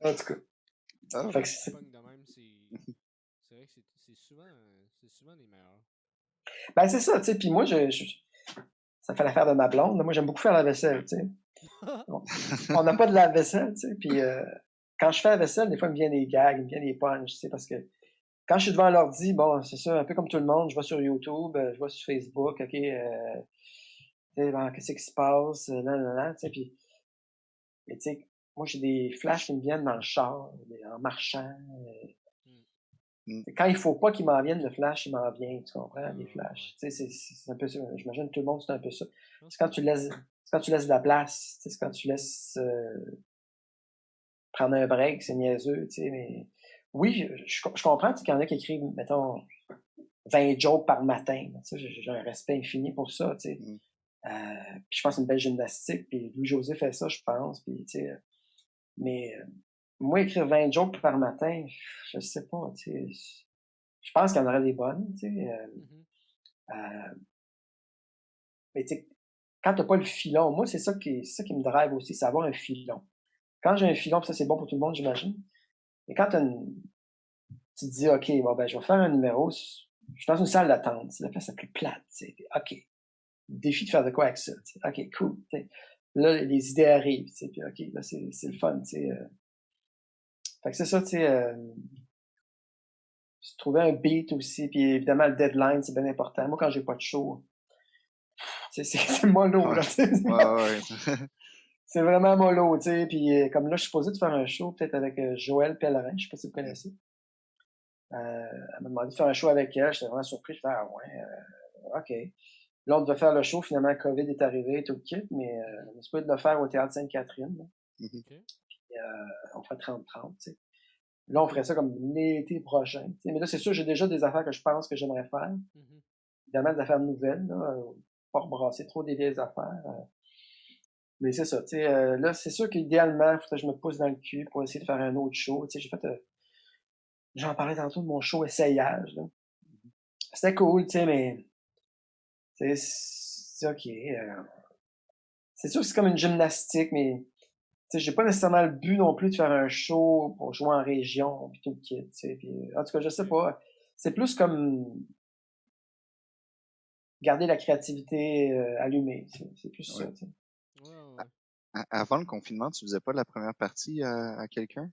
En tout cas. Fait que c'est de même, c'est vrai que c'est souvent les meilleurs. Ben, c'est ça, tu sais, puis moi, ça fait l'affaire de ma blonde, moi, j'aime beaucoup faire la vaisselle, tu sais. On n'a pas de lave-vaisselle, tu sais, puis quand je fais la vaisselle, des fois, il me vient des gags, il me vient des punches, tu sais, parce que quand je suis devant l'ordi, bon, c'est ça, un peu comme tout le monde, je vais sur YouTube, je vais sur Facebook, OK, tu sais, bon, qu'est-ce qui se passe, là, tu sais, puis, mais tu sais, moi, j'ai des flashs qui me viennent dans le char, en marchant. Quand il faut pas qu'il m'en vienne, le flash, il m'en vient, tu comprends, des flashs. Tu sais, c'est un peu ça, j'imagine que tout le monde, c'est un peu ça. C'est quand tu laisses de la place, c'est quand tu laisses prendre un break, c'est niaiseux, tu sais, mais oui, je comprends qu'il y en a qui écrivent, mettons, 20 jokes par matin. Tu sais, j'ai un respect infini pour ça, tu sais. Puis je pense que c'est une belle gymnastique, puis Louis-José fait ça, je pense, puis tu sais, mais moi, écrire 20 jokes par matin, je sais pas, tu sais, je pense qu'il y en aurait des bonnes, tu sais, mais tu sais, quand t'as pas le filon, moi, c'est ça qui me drive aussi, c'est avoir un filon. Quand j'ai un filon, puis ça, c'est bon pour tout le monde, j'imagine, mais quand tu te dis, OK, bon, ben, je vais faire un numéro, je suis dans une salle d'attente, c'est la place la plus plate, tu sais, OK, défi de faire de quoi avec ça, tu sais, OK, cool, tu sais. Là, les idées arrivent, tu sais, puis OK, là, c'est le fun, tu sais. Fait que c'est ça, tu sais, trouver un beat aussi, puis évidemment, le deadline, c'est bien important. Moi, quand j'ai pas de show, c'est mollo, là, tu sais. C'est vraiment mollo, tu sais, puis comme là, je suis supposé de faire un show, peut-être avec Joël Pellerin, je sais pas si vous connaissez. Elle m'a demandé de faire un show avec elle, j'étais vraiment surpris, je fais « Ah ouais, OK ». Là, on devait faire le show, finalement, COVID est arrivé, tout le kit, mais on est supposé de le faire au Théâtre Sainte-Catherine. Puis, on fait 30-30, tu sais. Là, on ferait ça comme l'été prochain. T'sais. Mais là, c'est sûr, j'ai déjà des affaires que je pense que j'aimerais faire. Évidemment, des affaires nouvelles, là, pas rebrasser trop des vieilles affaires. Mais c'est ça, tu sais, là, c'est sûr qu'idéalement, il faudrait que je me pousse dans le cul pour essayer de faire un autre show. Tu sais, j'ai fait, j'en parlais tantôt de mon show essayage, là. C'était cool, tu sais, mais, tu sais, c'est OK. C'est sûr que c'est comme une gymnastique, mais, tu sais, j'ai pas nécessairement le but non plus de faire un show pour jouer en région, pis tout le kit, tu sais. Puis, en tout cas, je sais pas. C'est plus comme garder la créativité allumée. C'est plus ça, tu sais. Avant le confinement, tu faisais pas la première partie à quelqu'un?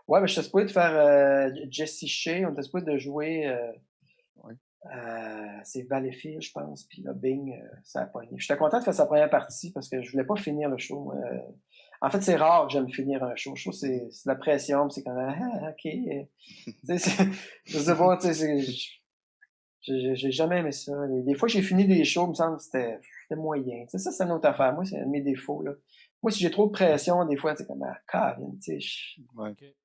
Ouais, mais je suis supposé de faire Jesse Shea, on était supposé de jouer c'est Valleyfield, je pense, puis là, Bing, ça a pogné. J'étais content de faire sa première partie parce que je voulais pas finir le show. En fait, c'est rare que j'aime finir un show. Je trouve que c'est de la pression, c'est quand même, OK. Je sais pas, tu sais, j'ai jamais aimé ça. Des fois, j'ai fini des shows, il me semble que c'était moyen. Tu sais, ça, c'est une autre affaire. Moi, c'est un de mes défauts, là. Moi, si j'ai trop de pression, des fois, c'est comme, Caroline, tu sais,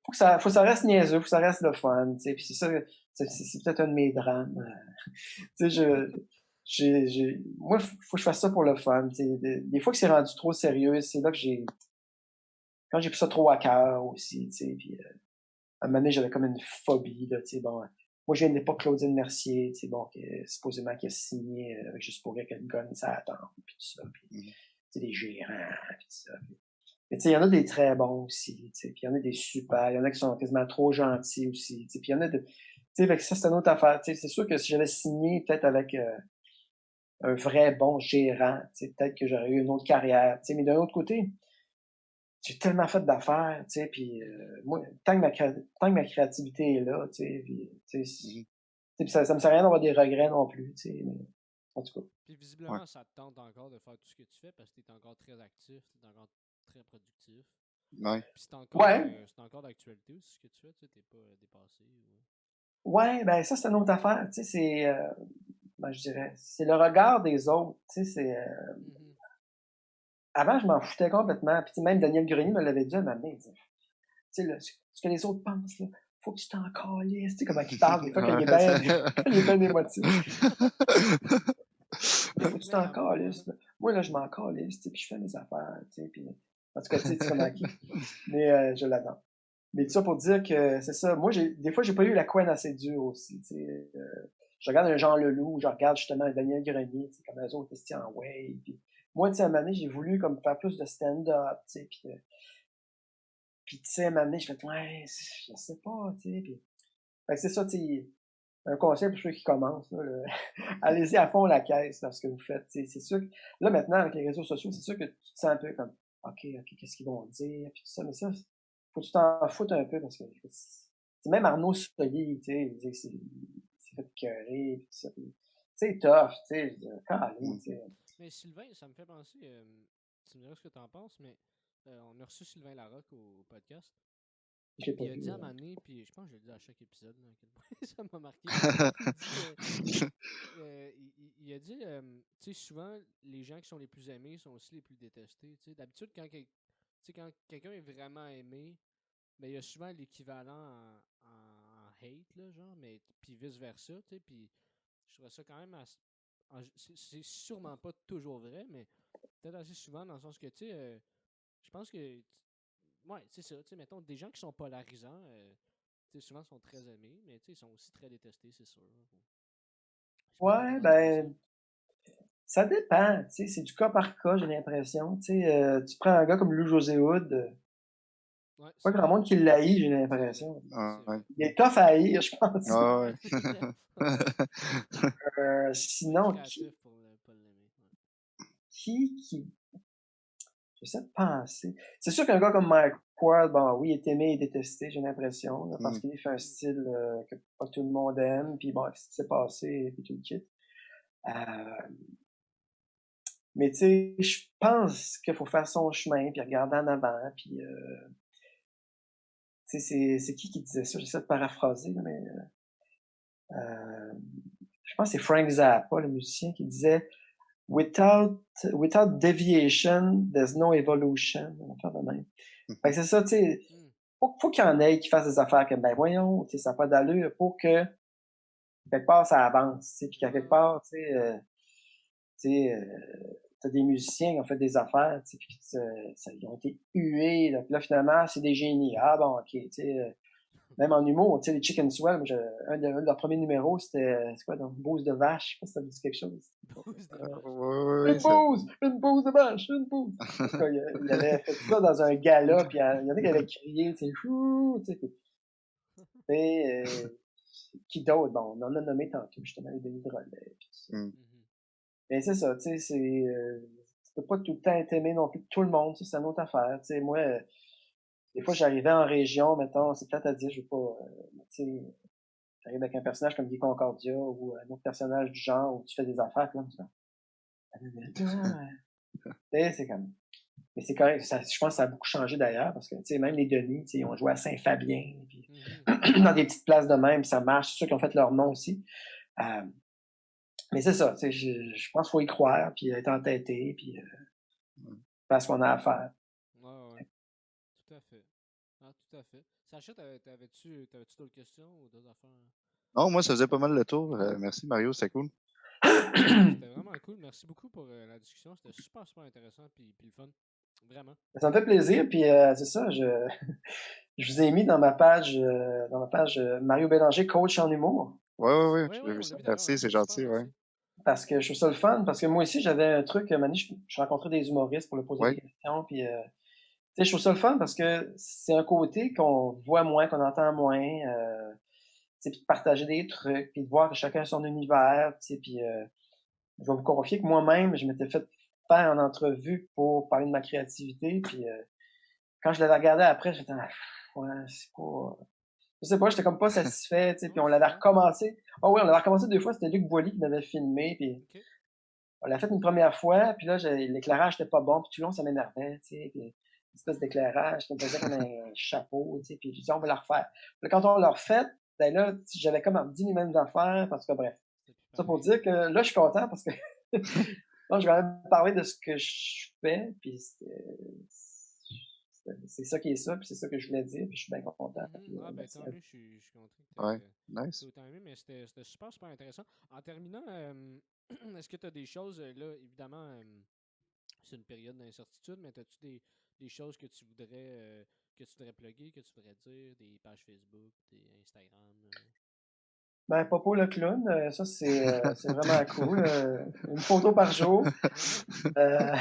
faut que ça reste niaiseux, faut que ça reste le fun, tu sais, puis c'est ça, c'est peut-être un de mes drames. Tu sais, moi, faut que je fasse ça pour le fun, tu sais. Des fois que c'est rendu trop sérieux, c'est là que quand j'ai pris ça trop à cœur aussi, tu sais, puis à un moment donné, j'avais comme une phobie, là, tu sais, bon, moi, je viens de l'époque Claudine Mercier, tu sais, bon, supposément qui a signé avec Juste pour rire qu'elle gagne sa attente, puis tout ça, puis, tu sais, des gérants, puis tout ça. Mais tu sais, il y en a des très bons aussi, tu sais, puis il y en a des super, il y en a qui sont quasiment trop gentils aussi, tu sais, puis il y en a de... Tu sais, fait que ça, c'est une autre affaire. Tu sais, c'est sûr que si j'avais signé peut-être avec un vrai bon gérant, tu sais, peut-être que j'aurais eu une autre carrière, tu sais, mais d'un autre côté, j'ai tellement fait d'affaires, tu sais, puis moi, tant que ma créativité est là, tu sais, puis, tu sais, puis ça me sert à rien d'avoir des regrets non plus, tu sais, mais en tout cas. Puis visiblement, ça te tente encore de faire tout ce que tu fais parce que tu es encore très actif, tu es encore très productif. Ouais. Puis Ouais, c'est encore d'actualité aussi ce que tu fais, tu n'es pas dépassé. ouais, ben ça, c'est une autre affaire, tu sais, c'est, ben, je dirais, c'est le regard des autres, tu sais, c'est... Avant, je m'en foutais complètement, puis tu sais, même Daniel Grenier me l'avait dit à un moment donné, il disait, tu sais, là, ce que les autres pensent, là, faut que tu t'en calisses, tu sais, comment il parle, des fois, quand il est bien, quand il est bien émotif. Il faut que tu t'en calisses, là. Moi, là, je m'en calisse, tu sais, puis je fais mes affaires, tu sais, puis... En tout cas, tu sais, c'est comme acquis. Mais je l'adore. Mais tout ça pour dire que c'est ça. Moi, des fois, j'ai pas eu la couenne assez dure aussi, tu sais. Je regarde un Jean Leloup, je regarde justement un Daniel Grenier, tu sais, comme eux autres, c'était en way. Puis moi, tu sais, à un moment donné, j'ai voulu comme faire plus de stand-up, tu sais, puis tu sais, à un moment donné, je fais, ouais, je sais pas, tu sais, puis... Fait que c'est ça, tu sais, un conseil pour ceux qui commencent, là, allez-y à fond la caisse dans ce que vous faites, tu sais, c'est sûr que, là, maintenant, avec les réseaux sociaux, c'est sûr que tu te sens un peu comme, OK, qu'est-ce qu'ils vont dire, puis tout ça, mais ça, faut que tu t'en foutes un peu, parce que, c'est même Arnaud Solier, tu sais, il dit que c'est fait cœurer, puis tout ça, puis, c'est tough, tu sais, tu sais. Mais Sylvain, ça me fait penser, tu me diras ce que tu en penses, mais on a reçu Sylvain Larocque au podcast. Je l'ai Puis pas il a vu, dit à Mané, puis je pense que je le dis à chaque épisode, là, à quel point ça m'a marqué. Il a dit, tu sais, souvent, les gens qui sont les plus aimés sont aussi les plus détestés. Tu sais, d'habitude, quand quelqu'un est vraiment aimé, ben, il y a souvent l'équivalent en hate, là, genre, mais puis vice-versa, tu sais, puis je trouve ça quand même c'est sûrement pas toujours vrai, mais peut-être assez souvent dans le sens que, tu sais, je pense que, ouais, c'est ça, tu sais, mettons, des gens qui sont polarisants, tu sais, souvent sont très aimés, mais tu sais, ils sont aussi très détestés, c'est sûr. Je sais pas, toi, Ouais, comment tu vois ça? ben, ça dépend, tu sais, c'est du cas par cas, j'ai l'impression, tu sais, tu prends un gars comme Lou José Hood, Ouais, pas c'est grand vrai. monde qui l'haït, j'ai C'est vrai. l'impression. Ça, c'est Ouais. vrai. Il est tough à haïr, je pense. Ouais. Bref, ouais. Faut être Sinon, créatif pour pas l'aimer. Ouais. qui, j'essaie de penser. C'est sûr qu'un gars comme Mike Ward, bon, oui, il est aimé et détesté, j'ai l'impression, là, parce qu'il fait un style que pas tout le monde aime, puis bon, ce qui s'est passé, puis tout le kit. Euh, mais tu sais, je pense qu'il faut faire son chemin, puis regarder en avant, puis tu sais, c'est qui disait ça? J'essaie de paraphraser, là, mais je pense que c'est Frank Zappa, le musicien, qui disait Without deviation, there's no evolution. On va faire de même. Fait que c'est ça, tu sais, faut qu'il y en ait qui fassent des affaires comme, ben voyons, tu sais, ça n'a pas d'allure pour que, quelque part, ça avance, tu sais, puis qu'à quelque part, tu sais, t'as des musiciens qui ont fait des affaires, tu sais, puis ils ont été hués, là, puis là, finalement, c'est des génies. Ah bon, ok, tu sais, même en humour, tu sais, les Chicken Swell, un de leurs premiers numéros, c'est quoi, donc, Bouse de vache, je sais pas si ça me dit quelque chose. Bouse de vache. Ouais, ça... Une bouse de vache, une bouse. En tout cas, il avait fait ça dans un gala, puis il y en a qui avaient crié, tu sais, chou, tu sais, qui d'autre? Bon, on en a nommé tantôt, justement, les Denis Drolet, puis tout ça. Mais c'est ça, tu sais, tu peux pas tout le temps être aimé non plus de tout le monde, c'est une autre affaire, tu sais, moi, des fois, j'arrivais en région, mettons, c'est peut-être à dire, je veux pas, tu sais, j'arrive avec un personnage comme Guy Concordia ou un autre personnage du genre où tu fais des affaires, puis là, tu sais, c'est comme, mais c'est correct, je pense que ça a beaucoup changé d'ailleurs, parce que, tu sais, même les Denis, tu sais, ils ont joué à Saint-Fabien, puis dans des petites places de même, ça marche, c'est sûr qu'ils ont fait leur nom aussi. Mais c'est ça, tu sais, je pense qu'il faut y croire, puis être entêté, puis faire ce qu'on a à faire. Ouais. Tout à fait. Ah, tout à fait. Sacha, t'avais-tu d'autres questions ou d'autres affaires? Non, moi, ça faisait pas mal le tour. Merci, Mario, c'était cool. C'était vraiment cool. Merci beaucoup pour la discussion. C'était super, super intéressant puis le fun. Vraiment. Ça me fait plaisir, puis c'est ça, je vous ai mis dans ma page Mario Bélanger, coach en humour. Ouais, Oui, j'ai vu on l'a ça. vu d'ailleurs. Merci, c'est C'est super gentil, ouais. gentil. Parce que je trouve ça le fun, parce que moi aussi, j'avais un truc, je rencontrais des humoristes pour leur poser des Ouais. questions, puis sais, je trouve ça le fun parce que c'est un côté qu'on voit moins, qu'on entend moins, tu sais, puis de partager des trucs, puis de voir que chacun a son univers, tu sais, puis je vais vous confier que moi-même, je m'étais fait faire une entrevue pour parler de ma créativité, puis quand je l'avais regardé après, j'étais ouais, c'est pas... Je sais pas, j'étais comme pas satisfait, tu sais, puis on l'avait recommencé. Ah oui, on l'avait recommencé 2 fois, c'était Luc Boilly qui m'avait filmé, puis OK. on l'a fait une première fois, puis là, l'éclairage était pas bon, puis tout le long, ça m'énervait, tu sais, puis une espèce d'éclairage qui me faisait comme un chapeau, tu sais, puis je disais, on va le refaire. Puis là, quand on l'a refait, ben là, j'avais comme dit les mêmes affaires, parce que bref. C'était plus Ça pour pareil. dire que là, je suis content parce que non, je vais même parler de ce que je fais, puis c'est ça qui est ça, puis c'est ça que je voulais dire, puis je suis bien content. Puis, Ah, ben merci tant à mieux, je suis content que Ouais, t'aies nice. autant aimé, mais c'était super, super intéressant. En terminant, est-ce que tu as des choses, là, évidemment, c'est une période d'incertitude, mais as-tu des choses que tu voudrais plugger, que tu voudrais dire, des pages Facebook, des Instagram? Ben, Popo le clown, ça c'est vraiment cool. Une photo par jour. Euh,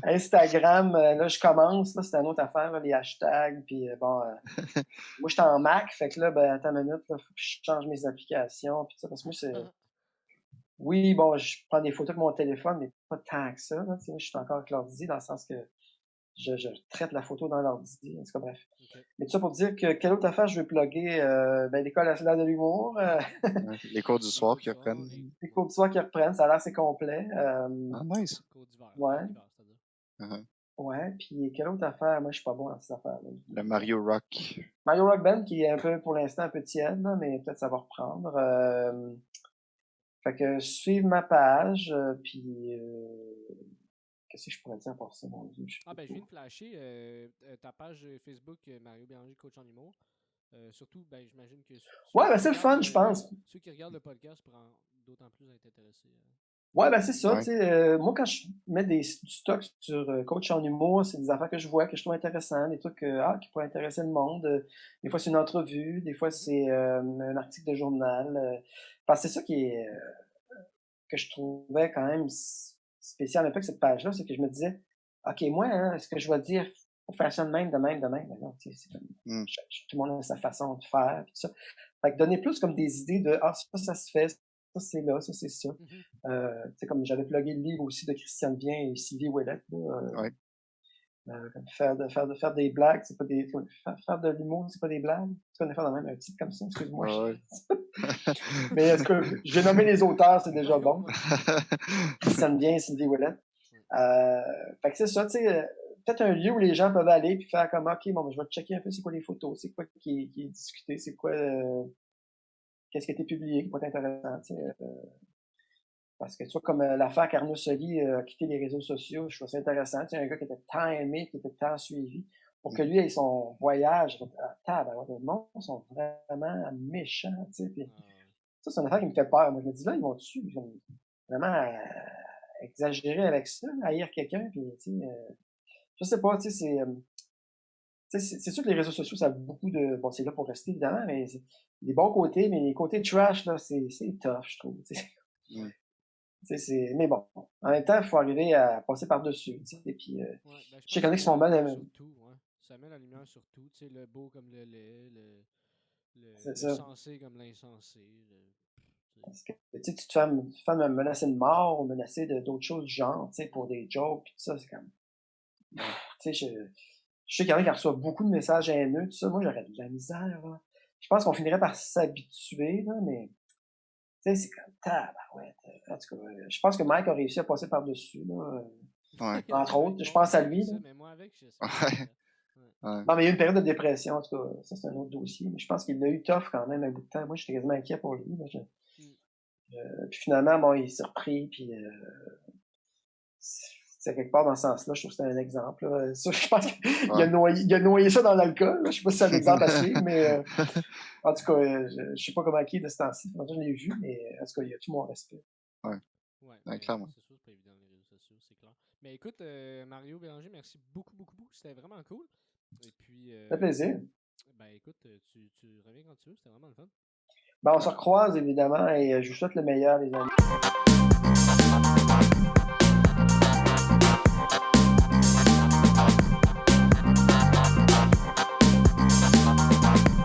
Instagram, là je commence, là c'est une autre affaire, là, les hashtags, puis bon, moi j'étais en Mac, fait que là, ben attends une minute, là, faut que je change mes applications, puis ça, parce que moi c'est... Oui, bon, je prends des photos avec mon téléphone, mais pas tant que ça, là, tu sais, je suis encore avec l'ordi, dans le sens que je traite la photo dans l'ordi, en tout cas, bref. OK. Mais tout ça pour dire que quelle autre affaire je veux plugger? Ben, l'École nationale de l'humour, Ouais, les cours du Les soir cours du qui soir, reprennent. les cours du soir qui reprennent, ça a l'air assez complet. Ah, nice. cours d'hiver, Ouais, l'hiver, c'est-à-dire. Uh-huh. ouais, puis quelle autre affaire? Moi, je suis pas bon dans ces affaires-là. Le Mario Rock. Mario Rock Band, qui est un peu, pour l'instant, un peu tiède, là, mais peut-être ça va reprendre. Fait que suivre ma page, puis qu'est-ce que je pourrais dire pour ça, mon Dieu? Ah, ben je viens de flasher ta page Facebook Mario Bélanger, coach en humour. Surtout, ben j'imagine que Ouais, ben c'est le fun, je pense. ceux qui regardent le podcast pourront d'autant plus être intéressés. Ouais, ben c'est ça, tu Ouais. sais. Moi, quand je mets du stock sur Coach en humour, c'est des affaires que je vois, que je trouve intéressantes, des trucs qui pourraient intéresser le monde. Des fois, c'est une entrevue, des fois, c'est un article de journal. Parce que c'est ça qui est que je trouvais quand même spécial un peu avec cette page-là, c'est que je me disais, OK, moi, hein, ce que je vais dire, faut faire ça de même, de même, de même. Mais non, tu sais, c'est comme, Mm. tout le monde a sa façon de faire, tout ça. Fait que donner plus comme des idées de, ça se fait, ça c'est là, ça c'est ça. Tu sais, comme j'avais plugué le livre aussi de Christiane Bien et Sylvie Ouellette, là, Ouais. comme faire des blagues, c'est pas des, faire de l'humour, c'est pas des blagues. Tu connais faire de même un titre comme ça, excuse-moi. Ouais. Mais est-ce que j'ai nommé les auteurs, c'est déjà bon. Ouais. Christiane Bien, Sylvie Ouellette. Ouais. Fait que c'est ça, tu sais, peut-être un lieu où les gens peuvent aller puis faire comme, OK, bon, ben, je vais checker un peu c'est quoi les photos, c'est quoi qui est discuté, c'est quoi, qu'est-ce qui a été publié, qui peut être intéressant, tu sais. Parce que tu vois, comme l'affaire qu'Arnaud Soli a quitté les réseaux sociaux, je trouve ça intéressant. Tu sais, un gars qui était tant aimé, qui était tant suivi, pour que lui ait son voyage, le monde sont vraiment méchants, tu sais. Puis, Ah, ouais. ça, c'est une affaire qui me fait peur. Moi, je me dis, là, ils vont-tu vraiment exagérer avec ça, haïr quelqu'un, puis, tu sais, je sais pas, tu sais, c'est sûr que les réseaux sociaux, ça a beaucoup de... Bon, c'est là pour rester, évidemment, mais c'est des bons côtés, mais les côtés trash, là, c'est tough, je trouve. Tu sais. Mm. Mais bon, en même temps, il faut arriver à passer par-dessus. Tu sais, et puis, Ouais, ben, je sais je qu'il pense y en que a ça qui met sont la mal. lumière sur tout, ouais. Ça met la lumière sur tout, tu sais, le beau comme le laid, C'est le ça. sensé comme l'insensé. Parce que, tu sais, tu te fais menacer de mort ou menacer d'autres choses du genre, tu sais, pour des jokes, puis tout ça, c'est comme... Tu sais, je sais qu'il y en a qui reçoivent beaucoup de messages haineux, tout ça. Moi, j'aurais de la misère, là. Je pense qu'on finirait par s'habituer, là, mais... Tu sais, c'est comme tabarouette. En tout cas, je pense que Mike a réussi à passer par-dessus, là. Ouais. Entre autres, je pense à lui, là. Mais moi avec, je sais Ouais. pas. Ouais. Non, mais il y a eu une période de dépression, en tout cas, ça c'est un autre dossier. Mais je pense qu'il l'a eu tough quand même un bout de temps. Moi, j'étais quasiment inquiet pour lui. Là. Puis finalement, bon, il s'est repris, puis c'est quelque part dans ce sens-là, je trouve que c'est un exemple. Là. Ça, je pense qu'il a noyé ça dans l'alcool. Là. Je sais pas si c'est un exemple à suivre, mais en tout cas, je sais pas comment il est de ce temps-ci. Je l'ai vu, mais en tout cas, il a tout mon respect. Ouais. Ouais, Ouais, clairement. c'est sûr, c'est pas évident les réseaux sociaux, c'est clair. Mais écoute, Mario Bélanger, merci beaucoup, beaucoup, beaucoup. C'était vraiment cool. Et puis, Ça fait plaisir. ben écoute, tu reviens quand tu veux, c'était vraiment le fun. Ben, on se recroise évidemment et je vous souhaite le meilleur, les amis.